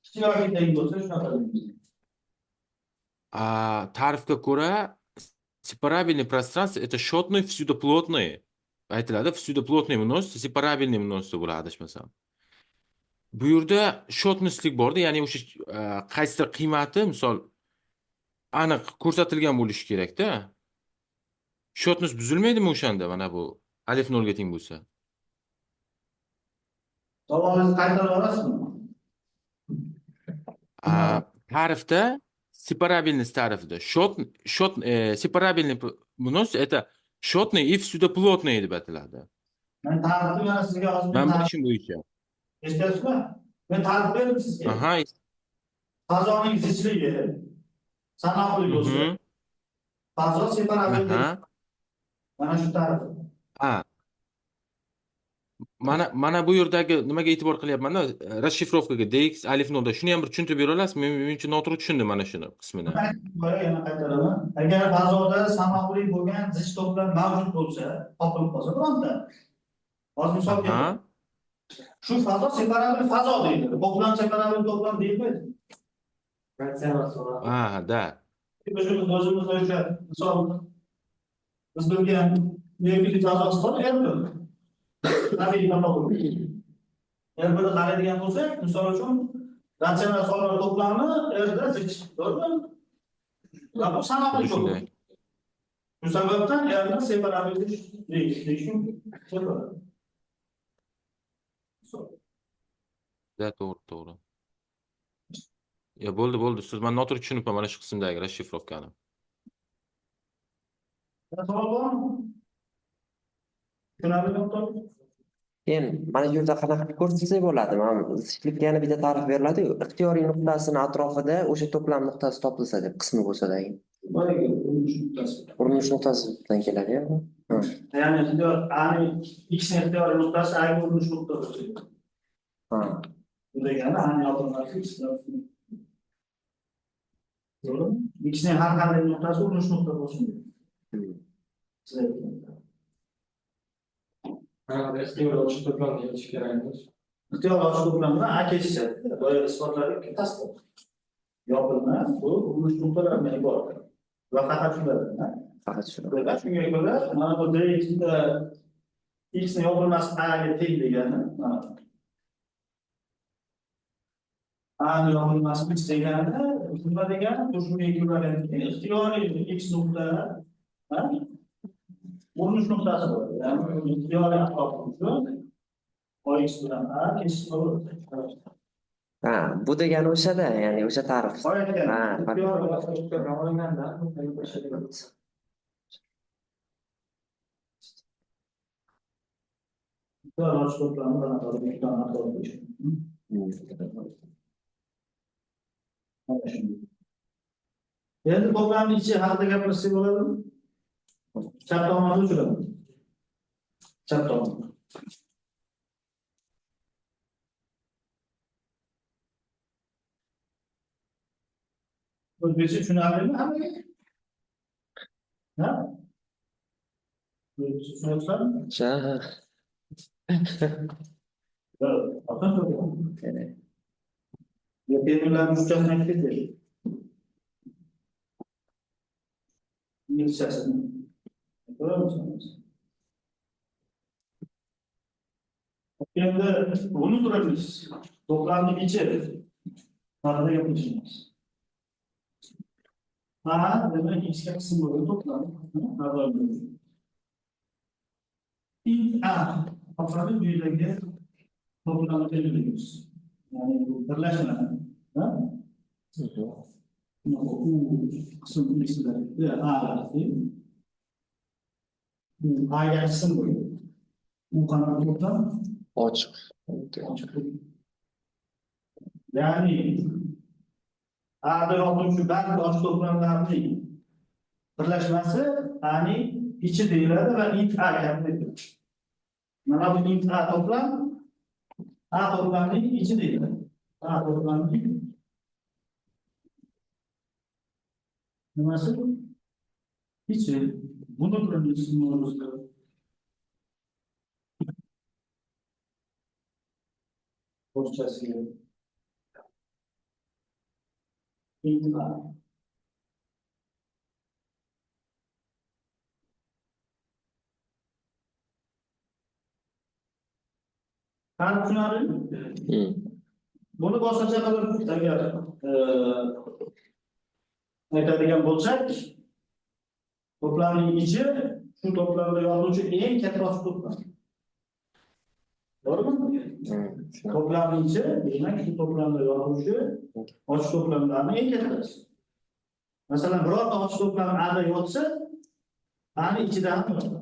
Kichik yoki teng bo'lsa shunaqa deymiz. Ta'rifga ko'ra separabельный пространство это shotный всюдоплотный. Aytiladi, всюдоплотный множество separabельный множество bo'ladi adashmasam. Bu yerda shotnesslik borda, ya'ni o'sha qaysidir qiymati misol aniq ko'rsatilgan bo'lishi kerak-da. Shotness buzilmaydimi o'shanda mana bu alif 0 ga teng bo'lsa? Savolingizni qaytarib olasizmi? Ta'rifda separабельность ta'rifida separабельный множество это shotный и всюдоплотный deb ataladi. Men ta'rifni yana sizga hozir Men bilishim bo'yicha. eshityapsizmi? Men ta'rif berdim sizga. Aha. Fazoning zichligi sanoqli bo'lsa, fazo separabilik. Mana shu ta'rif. Mana bu yerdagi nimaga e'tibor qilyapman-da, расшифровкаga dx alif 0 da shuni ham bir tushuntirib bera olasizmi? Menimcha noto'g'ri tushundim mana shuni qismini. Yana qaytaraman. Agar fazoda sanoqli bo'lgan zich to'plam mavjud bo'lsa, topilib qolsa bironta. Hozir misolga shu fazo separabel fazo deydi. To'plam separabel to'plam deyilmaydi. Da. O'zimizda o'sha misol biz bilgan yerlik fazosi bor, erbil. Tabiiy topoldi. Erbini qaraydigan bo'lsak, misol uchun ratsional sonlar to'plami erda zich, to'g'rimi? Bu sanoqli to'plam. Shu sababdan erni separabel deyish mumkin. Da, to'g'ri. Ya bo'ldi. Siz men noto'g'ri tushunibman mana shu qismdagi расшифровкani. Savol bormi? Tushunarlimi? Keyin mana shu yerda qanaqa qilib ko'rsatsak bo'ladi? Mana zichlikka yana bitta ta'rif beriladi-yu, ixtiyoriy nuqtasini atrofida o'sha to'plam nuqtasi topilsa deb qismi bo'lsa-da. Urinish nuqtasi bilan keladi-ya. Ya'ni x ning ixtiyoriy nuqtasi a ga urinish nuqtasi. Bu degani ani yopilmasi x bilan. To'g'rimi? X ning har qanday nuqtasi urinish nuqta bo'lsin. Ixtiyor ochiq to'plamni yozish kerakmi? Ixtiyor ochiq to'plamni a kechishadi. Boya isbotladik tasdiq. Yopilma bu urinish nuqtalaridan iborat. Va faqat shulardan. Faqat shu. Shunga ko'ra mana bu dx da x ning yopilmasi a ga teng degani, mana a ning yopilmasi x degani, nima degani? Bu shunga ekvivalent. Ixtiyoriy x nuqta, urinish nuqtasi bor. Ya'ni ixtiyoriy atrofida x bilan a kesishib bo'ladi. Bu degani o'sha-da, ya'ni o'sha ta'rif. Endi to'plamning ichi haqida gapirsak bo'ladimi? Chap tomonni o'chiraman. Chap tomon. O'zbekcha tushunarlimi hammaga? Ha? O'zbekcha tushunyapsanmi? Terminlarning uchasini aytib ketdi. Nechasini? Ko'ramizmi? Endi buni ko'ramiz. To'plamning ichi haqida gapirishimiz. Demak, ichki qism bo'ladi to'plam. int A toplanib quyidagi to'plamni belgilaymiz. Ya'ni bu birlashma. U qism ichida A A'ga qism bo'ladi. U qanaqa to'plam? Ochiq. Ya'ni A'da yozuvchi barcha ochiq to'plamlarning birlashmasi A'ning ichi deyiladi va int A kamaydi. Mana bu int A to'plam A to'plamning ichi deyiladi. A to'plamning nimasi? Ichi. Buni bilamiz. O'rtasiga int A. Qani tushunarlimi? Buni boshqacha qilib agar aytadigan bo'lsak, to'plamning ichi shu to'plamda yozuvchi eng katta ochiq to'plam. To'g'rimi? To'plamning ichi demak shu to'plamda yozuvchi ochiq to'plamlarning eng kattasi. Masalan, birorta ochiq to'plam A'da yotsa, A'ning ichida ham yotadi.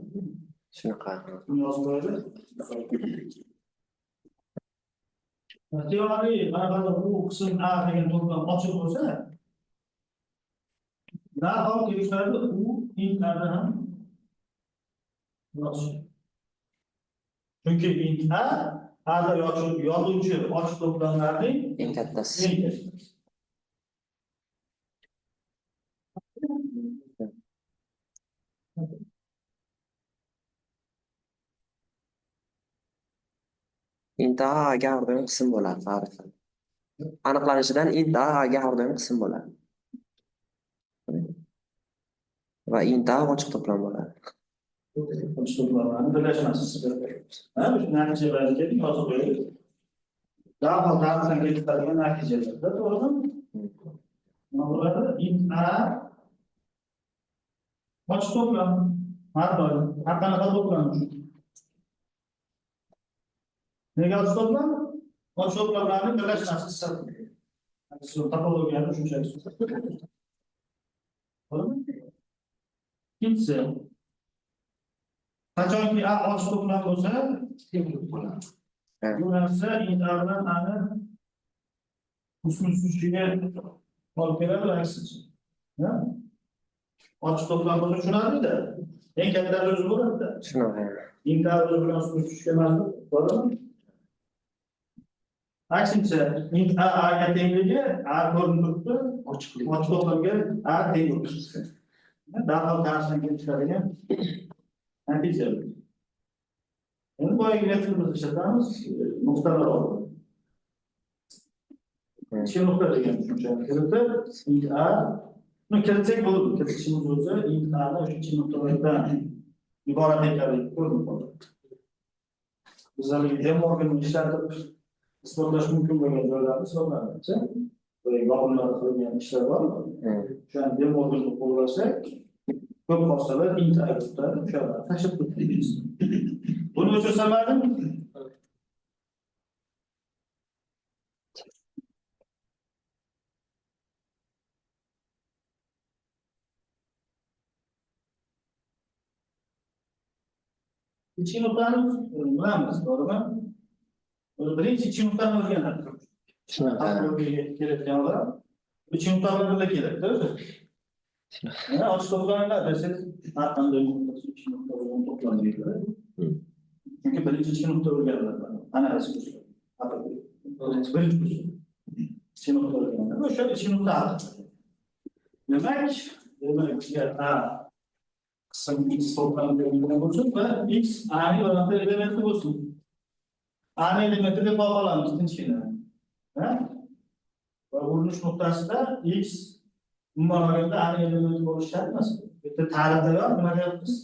Shunaqa. Buni yozib qo'yadi. Teoriy qanaqadir bu qism A degan to'plam ochiq bo'lsa, darhol kelishadi u int A'da ham yozish. Chunki int A'da yozuvchi ochiq to'plamlarning Eng kattasi. eng kattasi. Int A'ga har doim qism bo'ladi, ta'rifda. Aniqlanishidan int A'ga har doim qism bo'ladi. Va int A ochiq to'plam bo'ladi. Ochiq to'plamlarning birlashmasi sifatida. Shu natijalarni kelib yozib qo'ydik. Darhol ta'rifdan kelib chiqadigan natijalarda, to'g'rimi? Nima bo'ladi? Int A ochiq to'plam. Har doim har qanaqa to'plam uchun. Nega ochiq to'plam? Ochiq to'plamlarning birlashmasi hisoblanadi. Shu topologiyani shunchaki so'zlaydi. To'g'rimi? Ikkinchisi, qachonki A ochiq to'plam bo'lsa, bu narsa int A bilan A'ni uslusiga olib keladi va aksincha. Ochiq to'plam bo'lsa tushunarli-da. Eng katta o'zi bo'ladi-da. Shunaqa. Int A o'zi bilan uslusiga mas'ul, to'g'rimi? Aksincha, int A A'ga tengligi A ko'rinib turibdi, ochiq to'plamga A teng bo'ladi. Darhol ta'rifdan kelib chiqadigan natija. Endi boyagi metodimizni ishlatamiz, nuqtalar olib. Ichki nuqta degan tushunchani kiritib, int A buni kiritsak bo'ladi. Kiritishimiz o'zi int A'ni o'sha ichki nuqtalardan iborat ekanligi ko'rinib qoladi. Bizlarga De Morganni ishlatib isbotlash mumkin bo'lgan joylarni isbotlanadi. Yog'inlar qilgan ishlar bor. O'shani De Morganni qo'llasak, ko'p hosillar int A'ga tutadi, o'shalarni tashlab ketamiz. Buni o'chirsamadimi? Ichki nuqtani bilamiz, to'g'rimi? Birinchi ichki nuqtani o'rganadi. Shunaqa. Kelayotganlar ichki nuqtalar birga kerakda o'zi. Ochiq to'plamlar desak, har qanday nuqtasi ichki nuqta bilan to'planmaydi. Chunki birinchi ichki nuqta o'rganiladi. Analiz kursi. Birinchi kurs. Ichki nuqta o'rganiladi. O'sha ichki nuqta haqida. Demak, agar A qism X to'plamida bo'lsin va X A'ning bironta elementi bo'lsin. A'ning elementi deb olamiz tinchgina. va urinish nuqtasida x umuman olganda ani element bo'lishi shart emas. Bu yerda ta'rifda yo'q, nima deyapmiz?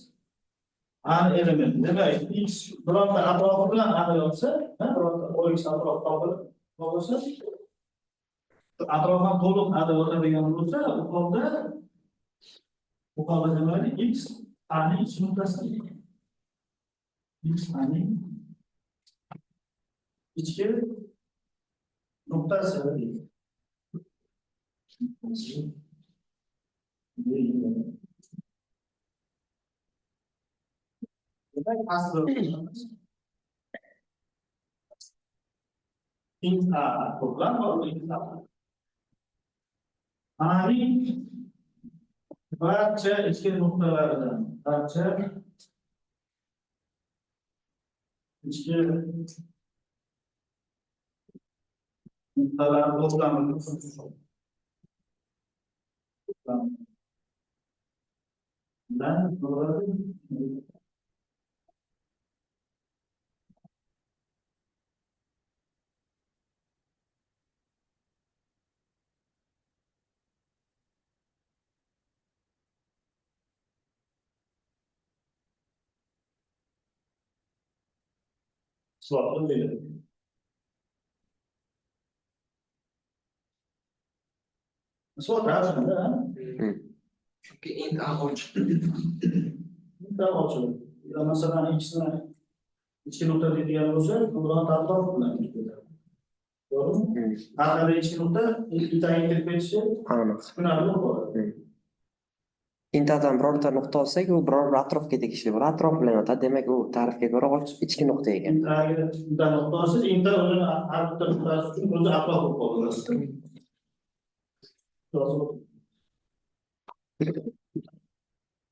Ani element. Demak, x bironta atrofi bilan ani yotsa, bironta OX atrofi topilib bo'lsa, atrof ham to'liq ani o'tadigan bo'lsa, bu holda nima deydi? X ani x nuqtasi. X ani ichki nuqtasi. Demak, asli int a to'plam bor, int a. A'ning barcha ichki nuqtalaridan, barcha ichki nuqtalar to'plamini dan bo'ladi. Suatı verir. Suat aslında Chunki int a ochiq. daha açılır. Ya mesela ikisine içki nokta dediğin olsa, buradan tartlar kullanılır. Doğru mu? Arkada içki nokta, bir tane interpretçi, Aniq. şunlarla olur. Intadan birorta nuqta olsak, u biror bir atrofga tegishli bir atrof bilan yotadi. Demak, u ta'rifga ko'ra ichki nuqta ekan. Inta noktası, inta özünü artta noktası için özü atraf olur.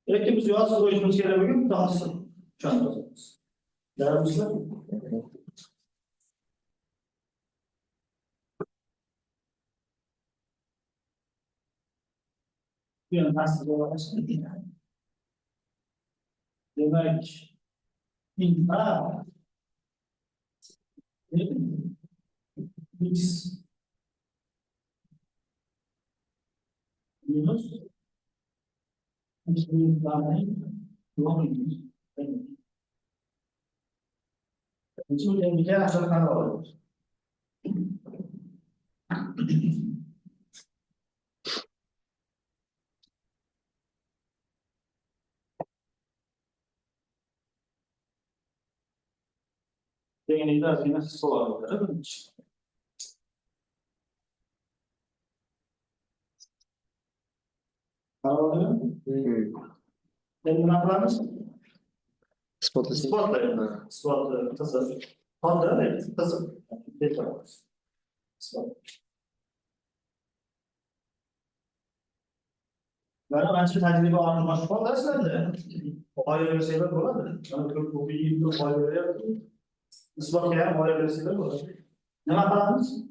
Peki biz yuvasız boyutumuz gelebilir daha sık şu anda. Değerli misiniz? Bir nasıl olacaksın? Demek inta x minus x minus tane minus. Şimdi bir aşağı kan olur. Dengan itu artinya sesuatu. Kalau dan kenapa Isbotlasak. Spot tasarruf. Honda ne? Tasarruf. Ben bence tecrübe anlamak falan da olayları şeyler oladı. Ben bu bilgiyi olayları yaptım. Ispat ya olayları şeyler oladı. Ne yapardınız?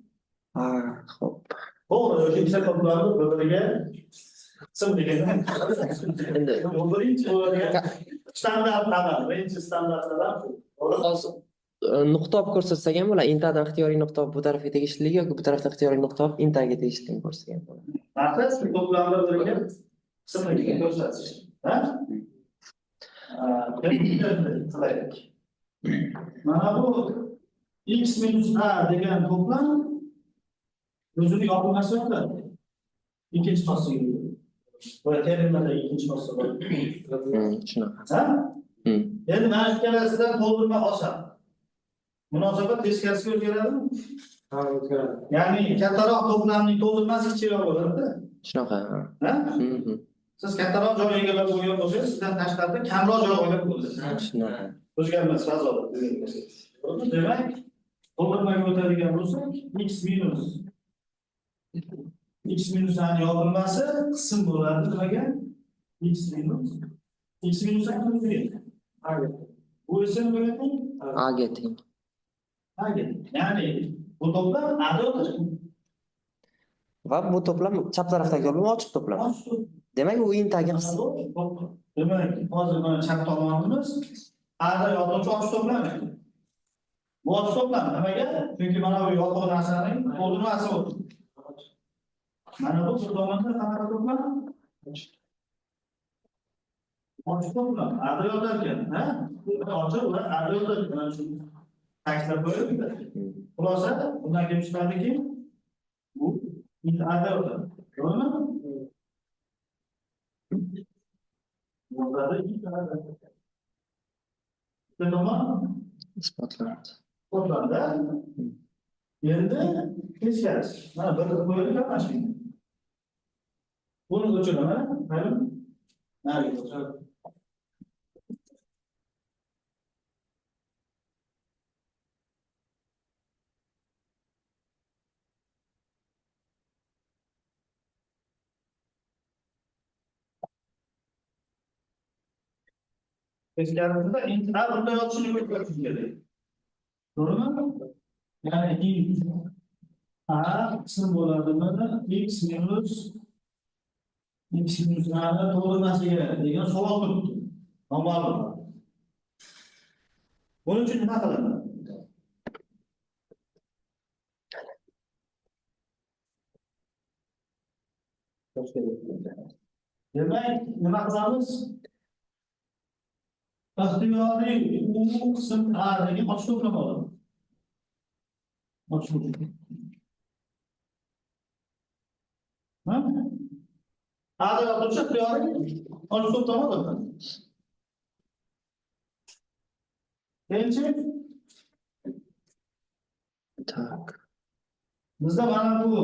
Hop. O yüksek kapılarda bölgeye sım diye. Endi Onları hiç standartlar, range standartlar. hozir nuqta olib ko'rsatsak ham bo'ladi. Intadan ixtiyoriy nuqta olib bu tarafga tegishligi yoki bu tarafdan ixtiyoriy nuqta olib intaga tegishligini ko'rsatgan bo'ladi. Artık toplamda bölge sım diye göstersin. Ha? Mana bu x minus a degan to'plam o'zining yopilmasi yo'q. İkinci faslı gibi. Böyle terimlerde ikinci faslı var. Shunaqa. Ha? Yani ben ikkalasidan to'ldirma olsam, munosabat teskarisiga o'zgaradimi? Ha, o'zgaradi. Ya'ni kattaroq to'plamning to'ldirmasi kichikroq bo'ladi-da. Shunaqa. Ha? Siz kattaroq joy egallab bo'lgan bo'lsangiz, sizdan tashqarida kamroq joy egallab bo'lasiz. Shunaqa. O'zgarmas fazo. Demak, to'ldirmaga o'tadigan bo'lsak, x minus ani yopilmasi qism bo'ladi. Nimaga? X minus ani bu esa nimaga? A ga teng. Ya'ni bu to'plam A da o'tadi. Va bu to'plam chap tarafdagi to'plam ochiq to'plam. Demak, u intaga qism. Demak, hozir mana chap tomonimiz A da yozuvchi ochiq to'plam. Bu ochiq to'plam nimaga? Chunki mana bu yopiq narsaning to'ldirmasi bo'ldi. Mana bu bir tomonda qanaqa to'plam? Ochiq to'plam. Arda yotar ekan, ha? Ochiq va arda yotar ekan. Mana shu ta'kidlab qo'yaylik. Xulosa, bundan kelib chiqadiki, bu int arda yotar. To'g'rimi? Yozadi int arda. Bitta tomon Isbotlandi. to'plamda. Endi teskarisi. Mana bir qo'yaylik mana shu. Buni o'chiraman, hayron. Nariga o'chirib. Teskarisida int a bunday yozishni ko'rsatish kerak. To'g'rimi? Ya'ni int a qism bo'ladimi? X minus a ni to'g'ri emasligi degan savol turibdi. Noma'lum. Buning uchun nima qilaman? Demak, nima qilamiz? Ixtiyoriy u qism a degan ochiq to'plam olamiz. Ochiq to'plam. Ha? A da yozuvchi ixtiyoriy ochiq to'plam olamiz. Keyin Tak. bizda mana bu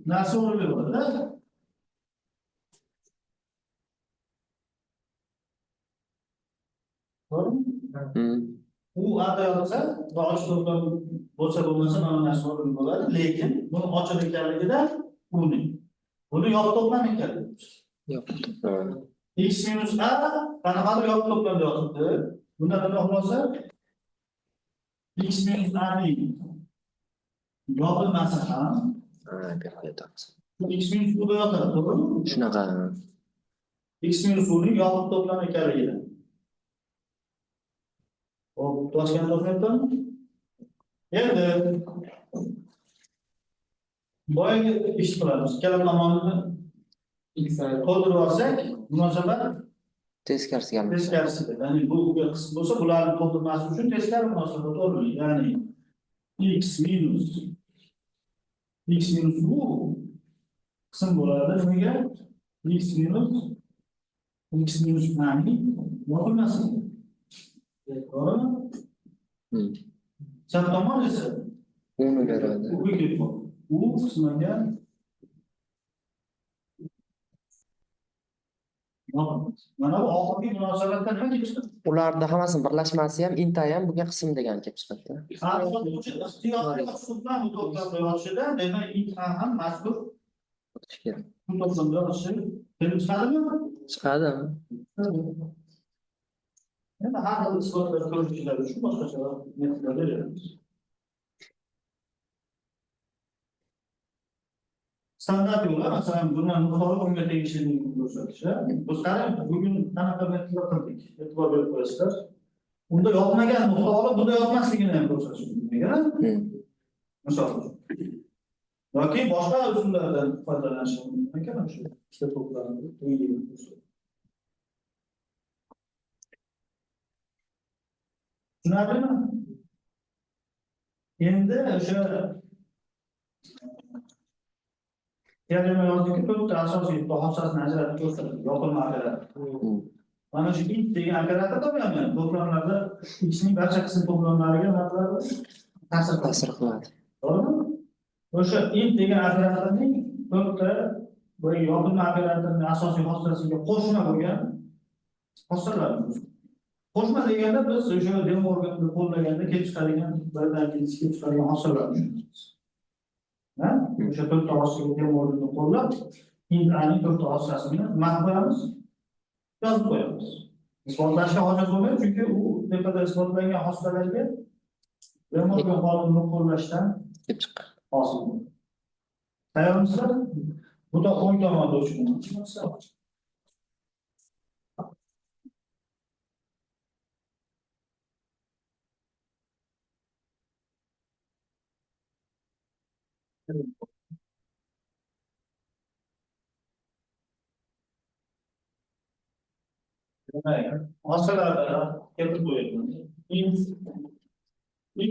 narsa o'rniga to'g'rimi? U a'da yozsa, ochiq to'plam bo'lsa bo'lmasa mana narsa o'rniga bo'ladi, lekin buni ochiq ekanligida buni yopiq to'plam ekanligi. Yo'q, to'plam. X minus a qanaqadir yopiq to'plamda yotibdi. Bunda nima xulosa? X minus a ning yopilmasi ham Ha, bu yoqqa yotamiz. X minus u da yotadi, to'g'rimi? Shunaqa. X minus u ning yopiq to'plam ekanligida. Hop, toshgan to'plammi? Endi boyaga ish qilamiz. Ikkala tomonni qo'ldirib olsak, munosabat Teskarisiga olamiz. teskarisiga. Ya'ni bu qism bo'lsa, bularni to'ldirmasi uchun teskari munosabat o'rnaydi. Ya'ni x minus u qism bo'ladi. Nimaga? X minus a ning yopilmasi. To'g'rimi? Chap tomon esa Uni beradi. u qismiga mana bu oxirgi munosabatda nima kelib chiqadi? Ularda hammasini birlashmasi ham inta ham bunga qism degan kelib chiqadi. Ixtiyoriy to'plam bu to'plamda yozishida, demak int ham mazkur O'tish kerak. bu to'plamda yozishi kelib chiqadimi? Chiqadimi? Endi har xil isbotlar ko'rishchilar uchun boshqacha metodlar beramiz. Standart yo'llar, masalan, bundan yuqori unga tegishliligini ko'rsatish. Biz qarang, bugun qanaqa metodlar qildik, e'tibor berib qo'yasizlar. Unda yopmagan nuqta olib, bunda yopmasligini ham ko'rsatish mumkin. Misol uchun. Yoki boshqa usullardan foydalanish mumkin ekan, shu ikkita to'plamni tengligini ko'rsatib. Tushunarlimi? Endi o'sha terma yozdiki, to'rtta asosiy bahosasini ajratib ko'rsatadi, yopilma operator. Mana shu int degan operator topyapman. To'plamlarda x ning barcha qism to'plamlariga nima qiladi? Ta'sir qiladi. To'g'rimi? O'sha int degan operatorning to'rtta bu yopilma operatorning asosiy xossasiga qo'shma bo'lgan xossalar. Qo'shma deganda biz o'sha demo organni qo'llaganda kelib chiqadigan birdan kelib chiqadigan hosillarni tushunamiz. Ha? O'sha to'rtta hosilga demo organni qo'llab, int aning to'rtta hossasini nima qo'yamiz? Yozib qo'yamiz. Isbotlashga hojat bo'lmaydi, chunki u tepada isbotlangan hossalarga demo organ qonunini qo'llashdan Kelib chiqqan. hosil bo'ladi. Tayyormisizlar? Bu da o'ng tomonda o'chiramiz. Masalarda keltirib qo'yilgan.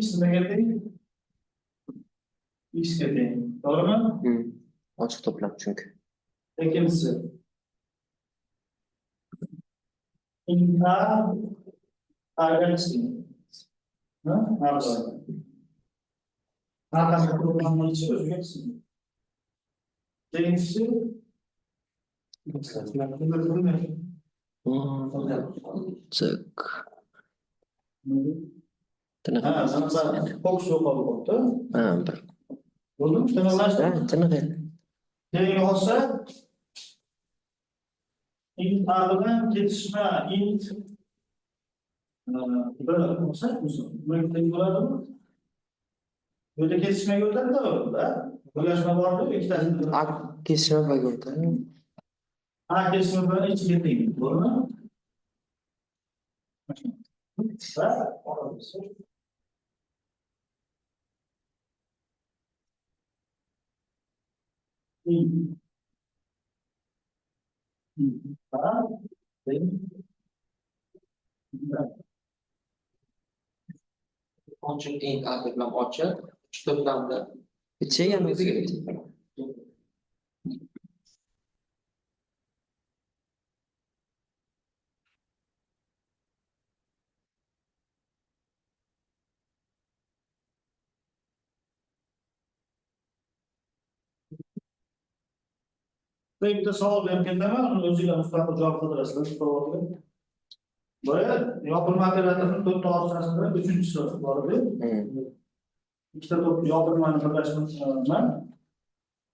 X nimaga teng? X ga teng. To'g'rimi? Ochiq to'plam çünkü. Ikkinchisi. int A A'ga teng. Ha? A'ga to'plamni ichi o'ziga teng. Ikkinchisi Tık. Ha, mana fokus yo'qolib qolibdi. Ha, bir. Bo'ldimi? Tiniqlashdi. Ha, tiniq edi. Keyin olsa int A bilan ketishma int bir olsa nima teng bo'ladimi? Bu yerda kesishma yo'ldan to'g'ri-da. Birlashma bormi? Ikkitasini. A kesishma bo'ldi. A kesishma bilan ichiga teng. To'g'rimi? Va olamiz. Ochiq int A to'plam ochiq. Uch to'plamda İçi ham o'ziga teng. Ben bitta savol bergandaman, uni o'zinglar mustaqil javob qidirasizlar shu savolga. Boya yopilma operatorning to'rtta orqasida uchinchisi bor edi. Ikkita to'p yopilmani birlashmasi,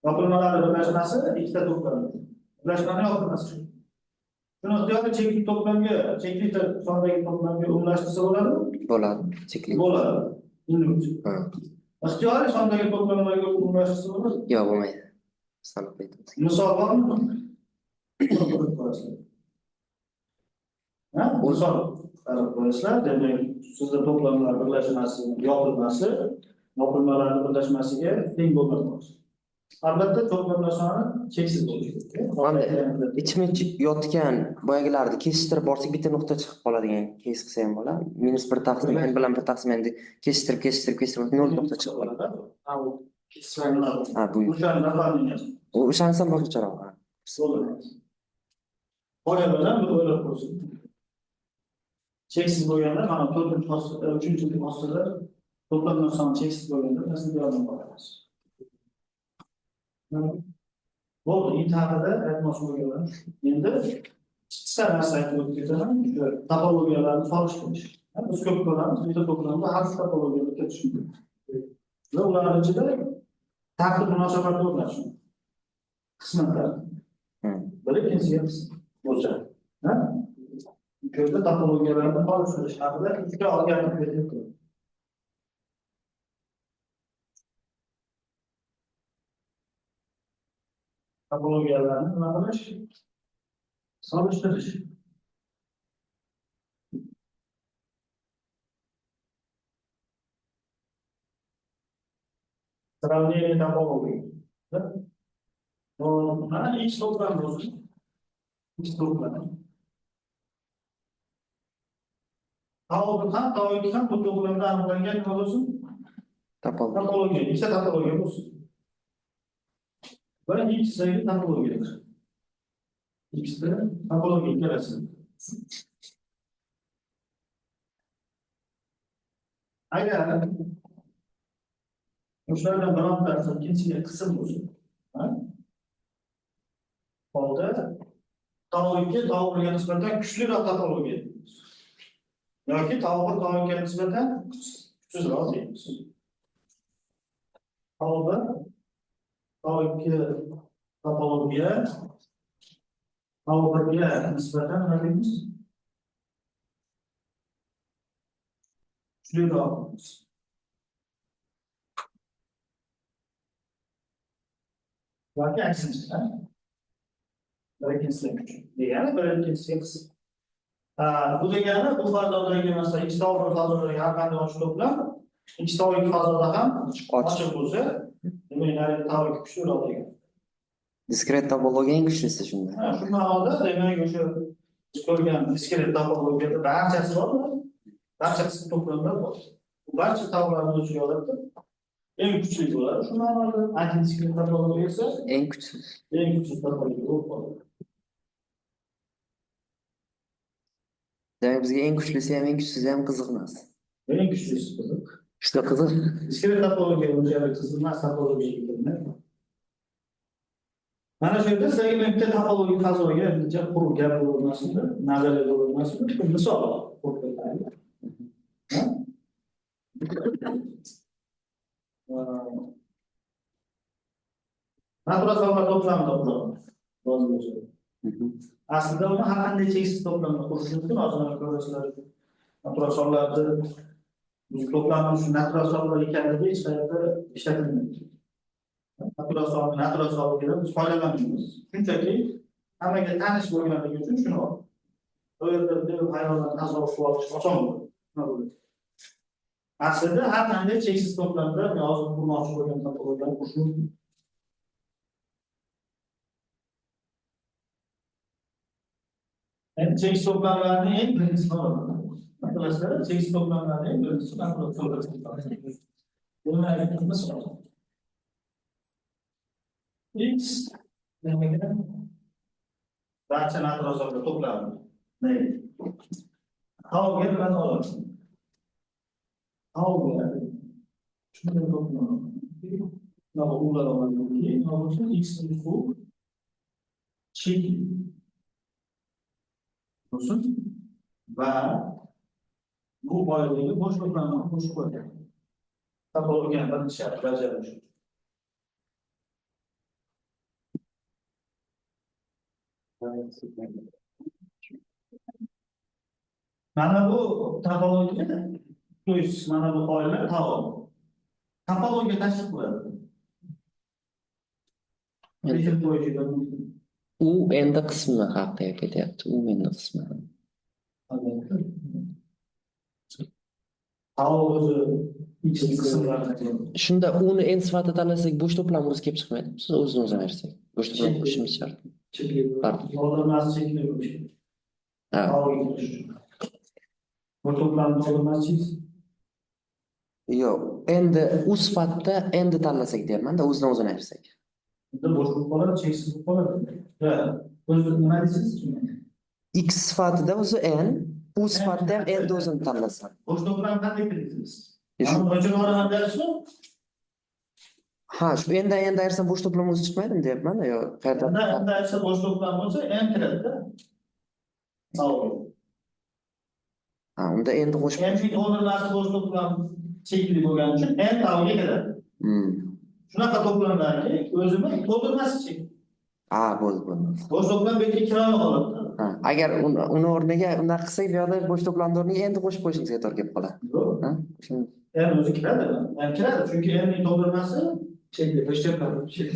yopilmalar birlashmasi ikkita to'plam. Birlashmani yopilmasi. Shuni ixtiyoriy cheklik to'plamga, cheklik sondagi to'plamga umlashtirsa bo'ladimi? Bo'ladi. Cheklik. Bo'ladi. Ha. Ixtiyoriy sondagi to'plamlarga umlashtirsa bo'ladimi? Yo'q, bo'lmaydi. Sanoqlaydi. Misol bormi? Ha? Misol qarab qo'yasizlar, demak, sizda to'plamlar birlashmasi, yopilmalarning birlashmasiga teng bo'lmaydi. Albatta, to'plamlar soni cheksiz bo'lishi kerak. İchma-ich yotgan boyagilarni kesishtirib borsak bitta nuqta chiqib qoladigan kes qilsa ham bo'ladi. -1 taqsim n bilan 1 taqsim n kesishtirib 0 nuqta chiqib qoladi. Ha, bu. O'shani raqamlaymiz. O'shanisi ham boshqacharoq. Boyalardan bir o'ylab ko'rsin. Cheksiz bo'lganda, mana 3-chi ostida to'plamlar soni cheksiz bo'lganda nasl yordam olamiz. Bo'ldi, int haqida aytmoqchi bo'lganman. Endi qisqa narsa aytib o'tib shu topologiyalarni solishtirish. Biz ko'p ko'ramiz, bitta to'plamda har xil topologiyalar ketishi mumkin. Va ularning ichida tartib munosabatni o'rnatish. Qismatlar. Biri ikkinchisiga bo'lsa. Ha? Ko'pda topologiyalarni solishtirish haqida ikkita organni berdim. Topologiyalarni nima qilish? Solishtirish. Сравнение топологий. Да? Mana X to'plam bo'lsin. X to'plam. Tau ham bu to'plamda aniqlangan nima bo'lsin? Topologiya. Ikkita topologiya bo'lsin. Va X'dagi topologiyalar. X'da topologiya ikkalasi. Agar o'shalardan birontasi ikkinchisiga qism bo'lsin. Holda tau2 tau1ga nisbatan kuchliroq topologiya. Yoki tau1 tau2ga nisbatan kuchsizroq deymiz. Tau1 tau2 topologiya tau1ga nisbatan nima deymiz? Kuchliroq. Yoki aksincha. Birinchisi degani birinchisi qism. Bu degani bu fazodagi masalan X tau1 fazodagi har qanday ochiq to'plam X tau2 fazoda ham ochiq bo'lsa, demak tau2 kuchliroq degan. Diskret topologiya eng kuchlisi shunda. Shu ma'noda demak o'sha ko'rgan diskret topologiyada barchasi bormi? Barchasi to'plamlar bor. Bu barcha tavlarni o'z ichiga oladi. Eng kuchli bo'ladi. Shu ma'noda antidiskret topologiya esa Eng kuchsiz. eng kuchsiz topologiya bo'lib qoladi. Demak, bizga eng kuchlisi ham, eng kuchsizi ham qiziq emas. Eng kuchlisi qiziq. Juda qiziq. Diskret topologiya unchalik qiziq emas topologiyaga kelmaydi. Mana shu yerda sizlarga men bitta topologiya fazoga bitta quruq gap bo'lmasin-da, nazariya bo'lmasin, bitta misol ko'rsataylik. Natural sollar to'plami to'plami. Aslida uni har qanday cheksiz to'plamda qurish mumkin. Hozir ko'rasizlar. Natural sollarni biz to'plamimiz shu natural sollar ekanligi hech qayerda ishlatilmaydi. Natural sollardan biz foydalanmaymiz. Shunchaki hammaga tanish bo'lganligi uchun shuni oldik. Bu yerda hayvonlarni tasavvur qilib olish oson bo'ladi. Aslida har qanday cheksiz to'plamda men hozir qurmoqchi bo'lgan topologiyani qurish mumkin. Cheksiz to'plamlarning eng birinchisi olaman. Masalan, cheksiz to'plamlarning eng birinchisi natural sollar to'plami. Buni aytamiz. X nimaga? Barcha natural sollar to'plami. Ne? Havoga nima olamiz? Havoga shunday to'plam. Nima ular olamizki, nima x u cheki olsun va bu boyligiga bosh to'plamni qo'shib qo'yadi. Topologiyani birinchi shart bajarish. Mana bu topologiya, mana bu qoidalar topologiya tashkil qiladi. Lekin qo'yishga mumkin. U endi qismi haqida ketyapti. U endi qismi. Shunda uni en sifatida tanlasak, bo'sh to'plam o'zi kelib chiqmaydi. Siz o'zini o'zi aytsak. Bo'sh to'plam qo'shishimiz shart. Odamlarni chekli bo'lish. Ha. Bu to'plamni odamlarsiz. Yo'q, endi u sifatida endi tanlasak deyapman-da, o'zidan o'zini aytsak. Endi bo'sh bo'lib qoladi, cheksiz bo'lib qoladi. Ha, o'zi nima deysiz? X sifatida o'zi n, u sifatida ham endi o'zini tanlasa. Bo'sh to'plam qanday qilasiz? Mana buncha olaman derishmi? Ha, shu endi ayirsa bo'sh to'plam o'zi chiqmaydimi deyapman-da, yo qayerdan? Endi ayirsa bo'sh to'plam bo'lsa n kiradi-da. Savol. Ha, unda endi qo'shib. Endi o'rnlarni bo'sh to'plam chekli bo'lgani uchun n tavga kiradi. Shunaqa to'plamlarga o'zini to'ldirmasi chek. Ha, bo'ldi. Bo'sh to'plam betga kirolmay qoladi. Ha, agar uni o'rniga unaqa qilsak, bu yoqda bo'sh to'plamni o'rniga endi qo'shib qo'yishimizga to'g'ri kelib qoladi. Ha? n o'zi kiradi. N kiradi, chunki n ning to'ldirmasi chekli.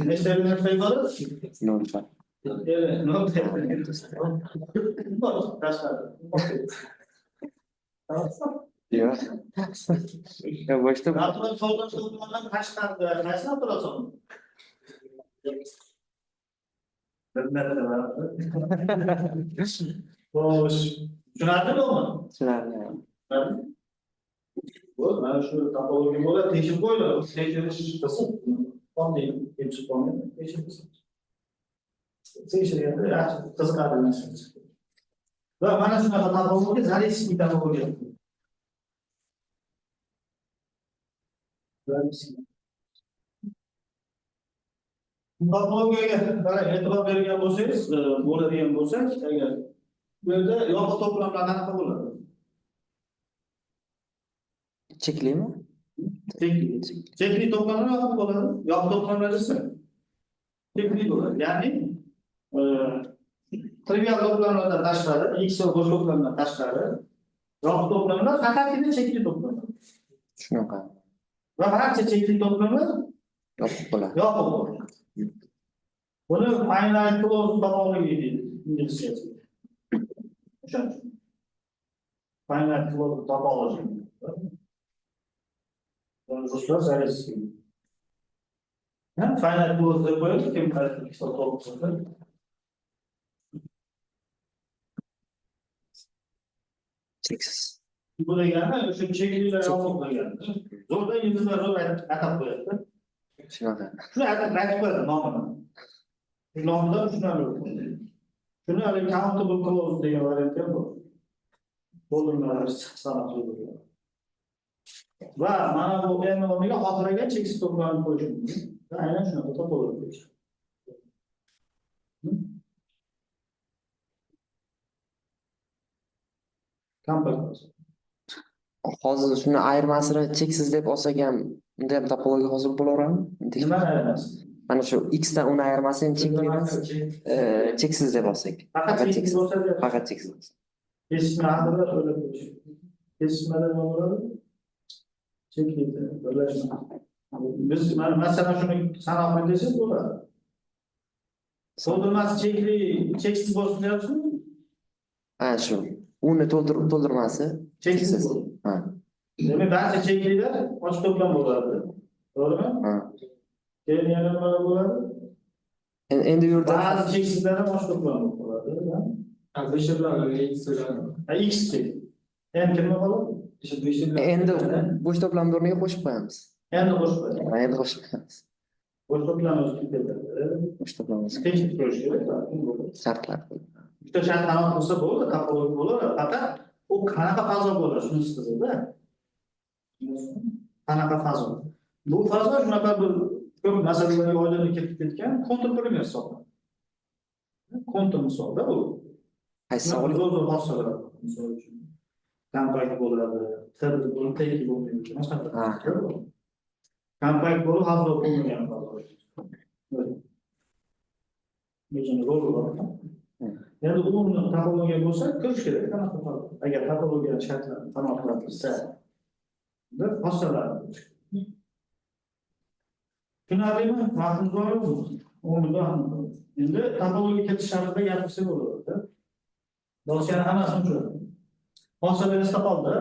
Nechta qiladi? Nol. Yo'q. Ya boshda Natural sollar to'plamdan tashqarida qaysi natural sol? Xo'sh, tushunarlimi? tushunarli. Bu mana shu topologiya bo'ladi, tekshirib qo'yiladi. Tekshirish qilsin. Qanday tekshirib qo'yiladi? Tekshirsin. Tekshirganda yaxshi qiziqarli narsa chiqadi. Va mana shunaqa topologiya Zalewskiy topologiya. Topologiyaga qarang, e'tibor bergan bo'lsangiz, bo'ladigan bo'lsak, agar bu yerda yopiq to'plamlar qanaqa bo'ladi? Cheklimi? Chekli to'plamlar yopiq bo'ladi. Yopiq to'plamlar esa chekli bo'ladi. Ya'ni trivial to'plamlardan tashqari, x va bo'sh to'plamlardan tashqari, yopiq to'plamlar faqatgina chekli to'plamlar. Shunaqa. Va barcha chekli to'plamlar Yopiq bo'ladi. yopiq bo'ladi. Buni finite closed topology deydi inglizchasi. O'shancha. Finite closed topology. Ruslar Zalewskiy. Finite closed deb qo'yadi, kim qayerda hisob to'g'ri. cheksiz. Bu degani o'sha cheklilar yo'q degani. Zo'rda yuzlar zo'r atab qo'yadi. Shunaqa. Shuni aytib qo'yadi nomini. Nomida shunday shuni hali countable clause degan variant ham bor. Bo'limlar sanaqli. Va mana bu endi o'rniga xohlagan cheksiz to'plamni qo'yish mumkin. Va aynan shunaqa topoladi. Kompakt. Hozir shuni ayirmasini cheksiz deb olsak ham unda ham topologiya hosil bo'laveradimi? Nima emas? Mana shu x dan uni ayirmasi ham chekli emas, cheksiz deb olsak. Faqat cheksiz bo'lsa Faqat cheksiz. kesishma haqida o'ylab ko'rish. Kesishmada nima bo'ladi? Chekli birlashma. Biz masalan shuni sanoqli desak bo'ladi. To'ldirmasi chekli, cheksiz bo'lsin deyapsizmi? Ha, shu. Uni to'ldirmasi Cheksiz bo'ladi. Ha. Demak, barcha cheklilar ochiq to'plam bo'ladi. To'g'rimi? Ha. Keyin yana nima bo'ladi? Endi u yerda Ba'zi cheksizlar ham ochiq to'plam bo'ladi. Beshi bilan x bilan. X chek. Endi nima bo'ladi? Beshi bilan. endi bo'sh to'plamni o'rniga qo'shib qo'yamiz. Endi qo'shib qo'yadi. Endi qo'shib qo'yamiz. Bo'sh to'plam o'zib ketadi. Bo'sh to'plamni Teknik ko'rish kerak. shartlar. Bitta shart amal qilsa bo'ladi, topologiya bo'ladi. Faqat u qanaqa fazo bo'ladi, shunisi qiziqda. Qanaqa fazo? Bu fazo shunaqa bir ko'p masalalarga oydinlik kiritib ketgan kontur polimer hisoblanadi. Kontur misolda bu. Qaysi Zo'r savol? zo'r hosilalar misol uchun. Kompakt bo'ladi, tirli bo'lib, teknik bo'lmaydi. Ha. Kompakt bo'lib, hazil bo'lmagan fazo. Mechanizm bo'ladi. Endi uni topologiya bo'lsa, ko'rish kerak. Qanaqa fazo? Agar topologiya shartlari qanoat qilinsa, unda hosilalar. Tushunarlimi? Vaqtimiz bor yo'qmi? O'rnida ham. Endi topologiya ketish shartida gapirsak bo'ladi. Dosyani hammasini tushunadi. Hosilalar istaqoldi.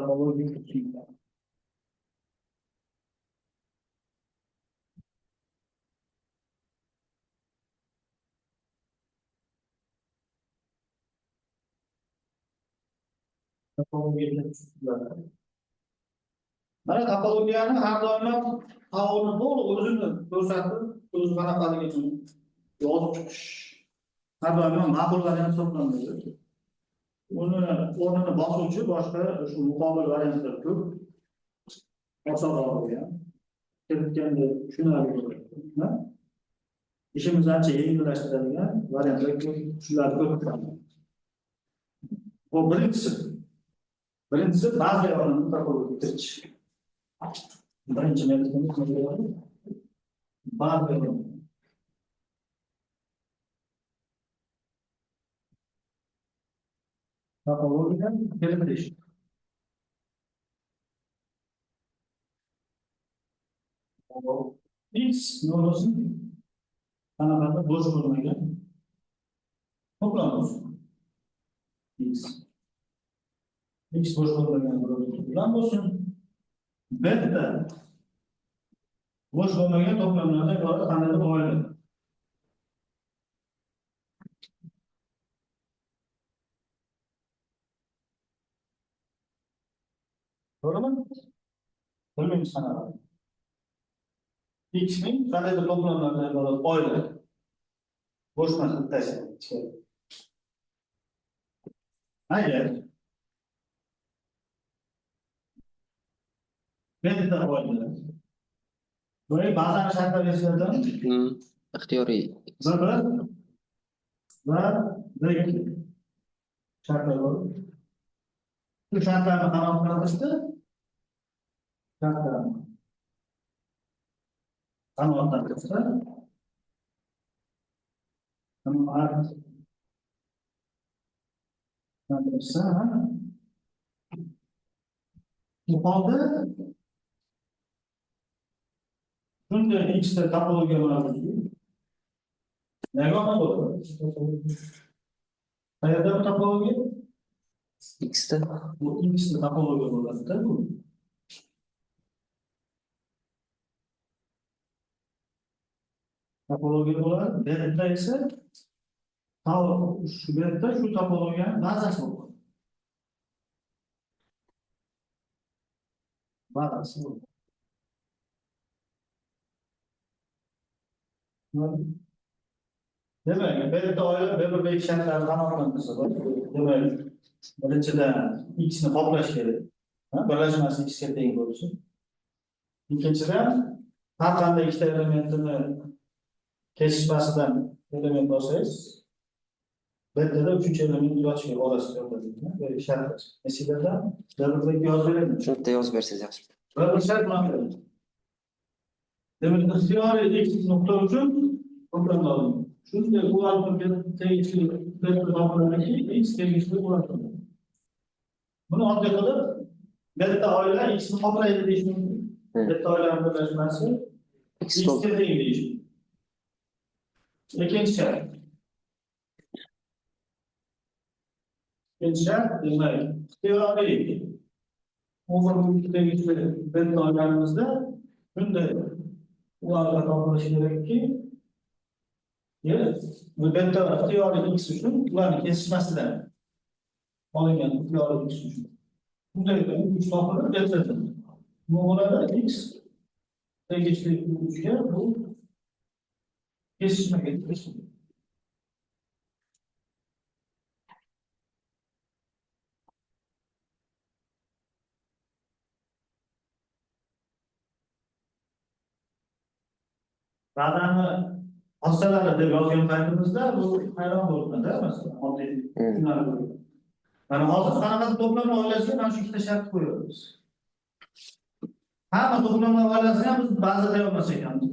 Topologiya ketish. Mana topologiyani har doim taovuni to'liq o'zini ko'rsatib, o'zi qanaqaligini yozib chiqish. Har doim ma'qul variant hisoblanadi. Uni o'rnini bosuvchi boshqa shu muqobil variantlar ko'p. Osonroq bo'lgan. Kiritganda tushunarli bo'ladi. Ishimizni ancha yengillashtiradigan variantlar ko'p, shular ko'p. Bu birinchisi ba'zi yo'llarni topologiyaga kiritish. Birinchi metodimiz nima bo'ladi? Ba'zi topologiyadan kiritish. X no'nosi qanaqadir bo'sh bo'lmagan to'plam bo'lsin. X bo'sh bo'lmagan to'plam bo'lsin. Beta bo'sh bo'lmagan to'plamlardan iborat qandaydir oila. To'g'rimi? Bilmaymiz qanaqa. X ning qandaydir to'plamlardan iborat oila. Bo'sh masala tashlaydi. Agar beta oila böyle bazen şartlar yaşadan ixtiyoriy. Ve şartlar var. Bu şartlarla kanal kırılmıştı. Şartlar kanaldan kırılmıştı. Tamam artık. Kırılmışsa Bu holda shunday ikkita topologiya mavjud. Yagona bo'ladi. Qayerda bu topologiya? X da Bu ikkita topologiya bo'ladida bu. Topologiya bo'ladi. Beta esa shu beta shu topologiyani bazasi bo'ladi. Bazasi bo'ladi. Demek, beta oila bir bekşentler kanatlanırsa, demek, birinchidan x'ni qoplash kerak. Birlashmasi x'ga teng bo'lsin. Ikkinchidan, har qanday ikkita elementini kesishmasidan element olsangiz, betada uchinchi element yozishga olasizlar. Böyle shart. Masalada bir yozib beramiz. shuni bitta yozib bersangiz yaxshi. Bir shart bilan beramiz. Demek, ixtiyoriy x nokta uchun to'plamni oling. Shunday bu alfabet tegishli vektor topiladi x tegishli bo'ladi. Buni oddiy qilib beta oila x ni qoplaydi deyish mumkin. Beta oilaning birlashmasi x ga teng deyish. Ikkinchi shart. Ikkinchi shart demak, ixtiyoriy overlap tegishli beta oilamizda shunday ularga topilishi kerakki, bu beta ixtiyoriy x uchun ularni kesishmasidan olingan ixtiyoriy x uchun. Bunday uch topilib beta. Bu bo'ladi x tegishli uchga bu kesishmaga tegishli. Badani hossalari deb yozgan paytimizda bu hayron bo'libman-da, masalan, oddiy tushunarli bo'ladi. Mana hozir qanaqa to'plamni oilasiga mana shu ikkita shart qo'yamiz. Hamma to'plamlar oilasini ham biz ba'zida yozmas ekanmiz.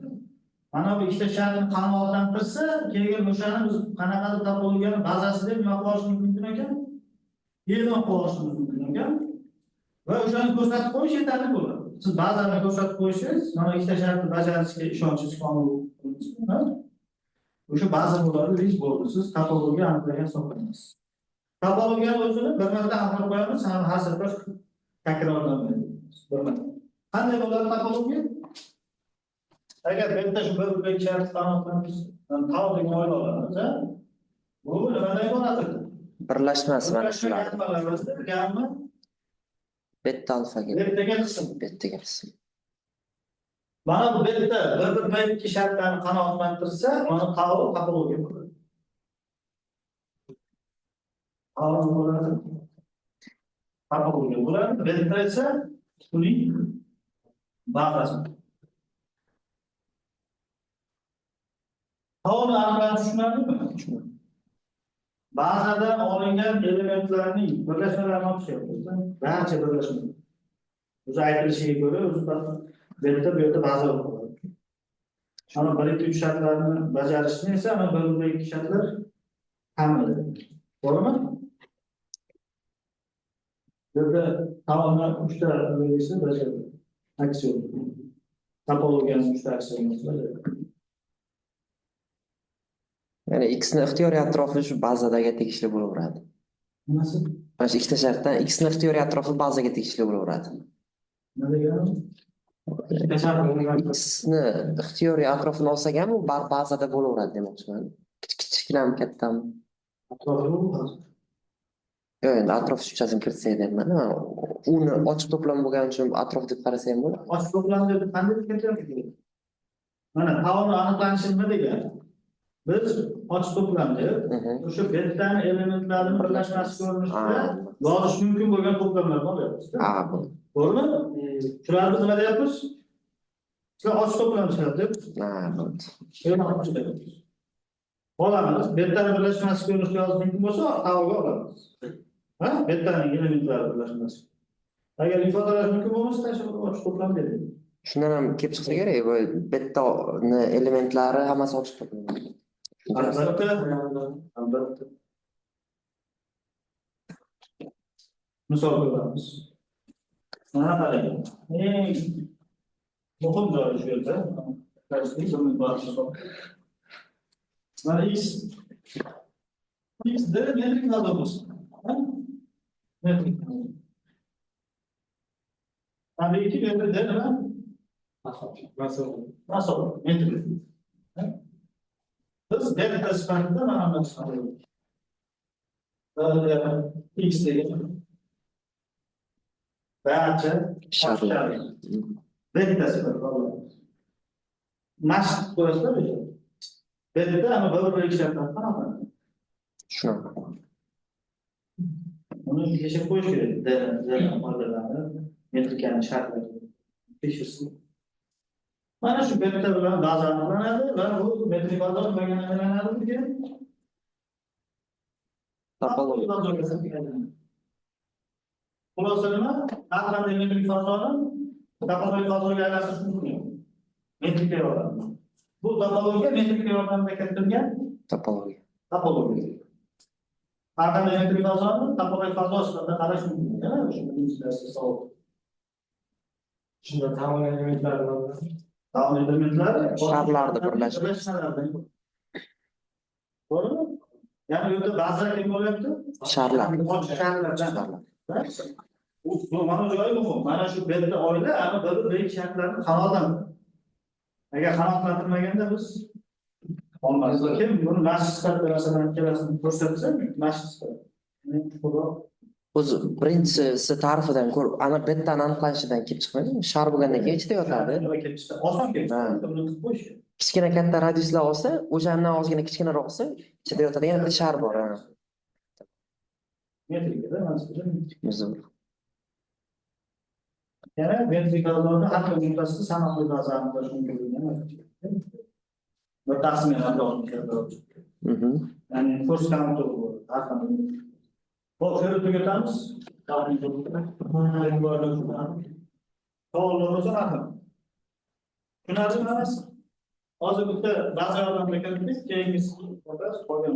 Mana bu ikkita shartni qanoatdan qilsa, keyin o'shani biz qanaqadir topologiyani bazasi deb nima qilishimiz mumkin ekan? E'lon qilishimiz mumkin ekan. Va o'shani ko'rsatib qo'yish yetarli bo'ladi. Siz bazani ko'rsatib qo'ysangiz, mana ikkita shartni bajarishga ishonchingiz komil. O'sha baza bo'ladi, list bo'ladi. Siz topologiya aniqlagan hisoblanasiz. Topologiyani o'zini bir marta aniqlab qo'yamiz, har safar takrorlanmaydi. Bir marta. Qanday bo'ladi topologiya? Agar beta shu bir shart aniqlansa, tavding oila olamiz, bu nimadan iborat? Birlashmasi mana shular. Gamma Beta alfaga. betaga qism. Betaga qism. Mana bu beta bir ikki shartlarni qanoatlantirsa, mana topologiya bo'ladi. Topologiya bo'ladi. Beta esa uning bazasi. Taoni aniqlanishi tushunarlimi? Bazada olingan elementlarning birlashmalarini olishyapmiz. Barcha birlashmalar. O'zi aytilishiga ko'ra, o'zi beta bu yerda baza bo'ladi. Ana 1-2-3 shartlarni bajarishni esa ana 1-2 shartlar hammada. To'g'rimi? Bu yerda taomlar 3 ta bo'lsa bajaradi. Aksiyon. Topologiyaning 3 ta aksiyonasi bor. Ya'ni x ni ixtiyoriy atrofi shu bazadagi tegishli bo'laveradi. Nimasi? Mana shu ikkita shartdan x ni ixtiyoriy atrofi bazaga tegishli bo'laveradi. Nima degani? X ni ixtiyoriy atrofini olsak ham u bazada bo'laveradi demoqchiman. Kichikmi, kattami? Atrofi Yo'q, endi atrof tushunchasini kiritsak deyapman. Uni ochiq to'plam bo'lgani uchun atrof deb qarasa ham bo'ladi. ochiq to'plam deb qanday ketyapti? Mana taomni aniqlanishi nima degani? Biz ochiq to'plam deb o'sha betani elementlarini birlashmasi ko'rinishida yozish mumkin bo'lgan to'plamlarni olyapmiz. Ha, bu. To'g'rimi? Shularni nima deyapmiz? Sizlar ochiq to'plam chiqadi deb Ha, bu. e'lon qilamiz. Olamiz. Betani birlashmasi ko'rinishida yozish mumkin bo'lsa, taomga olamiz. Ha? Betaning elementlari birlashmasi. Agar ifodalash mumkin bo'lmasa, tashlab ochiq to'plam deydi. Shundan ham kelib chiqsa kerak, bu betani elementlari hammasi ochiq to'plam. Albatta. Misol ko'ramiz. Mana qarang. Eng muhim joyi shu yerda. Mana x de metrik fazo bo'lsin. Metrik. Tabiiyki metrda nima? Masofa. Metrik. Biz delta sifatida mana buni chiqaramiz. X degan barcha Sharlar. delta sifatida mashq qo'yasizlar o'sha. Delta ama bir shartlar qanaqa? Shunaqa. Uni yashab qo'yish kerak. Delta modellarini, metrikani shartlari tekshirsin. Mana shu delta bilan baza aniqlanadi va bu metrik baza bilan aniqlanadi. Topologiya. Xulosa nima? Har qanday metrik fazoni topologiya fazoga aylantirish mumkin. Metrikga yordam. Bu topologiya metrikga yordamida kiritilgan Topologiya. topologiya. Har qanday metrik fazoni topologiya fazo sifatida qarash mumkin. Yana shu birinchi darsda savol. Shunda ta'min elementlari Ta'min elementlari Sharlarni birlashtirish. To'g'rimi? Ya'ni bu yerda ba'zi kim bo'lyapti? Sharlar. Sharlardan. Bu mana joyi muhim. Mana shu belda oila ana bir shartlarni qanodan. Agar qanoatlantirmaganda biz olmaymiz. Kim buni mashq sifatida masalan ikkalasini ko'rsatsa, mashq sifatida. O'zi birinchisi ta'rifidan ko'rib, ana betdan aniqlanishidan kelib chiqmaydimi? Shar bo'lgandan keyin ichida yotadi. Oson kelib Ha. chiqadi. Buni qilib qo'yish. Kichkina katta radiuslar olsa, o'shandan ozgina kichkinaroq olsa, ichida yotadigan bitta shar bor. Ha. Metrikada masalan Uzun. yana metrik bazani har bir noktasida sanoqli bazani qilish mumkinligini bir taqsimlarni olib Mhm. ya'ni first count har qanday. Xo'p, shuni tugatamiz. Savollar bo'lsa rahmat. Tushunarlimi hammasi? Hozir bitta baza yordamida kirdik, keyingi qolgan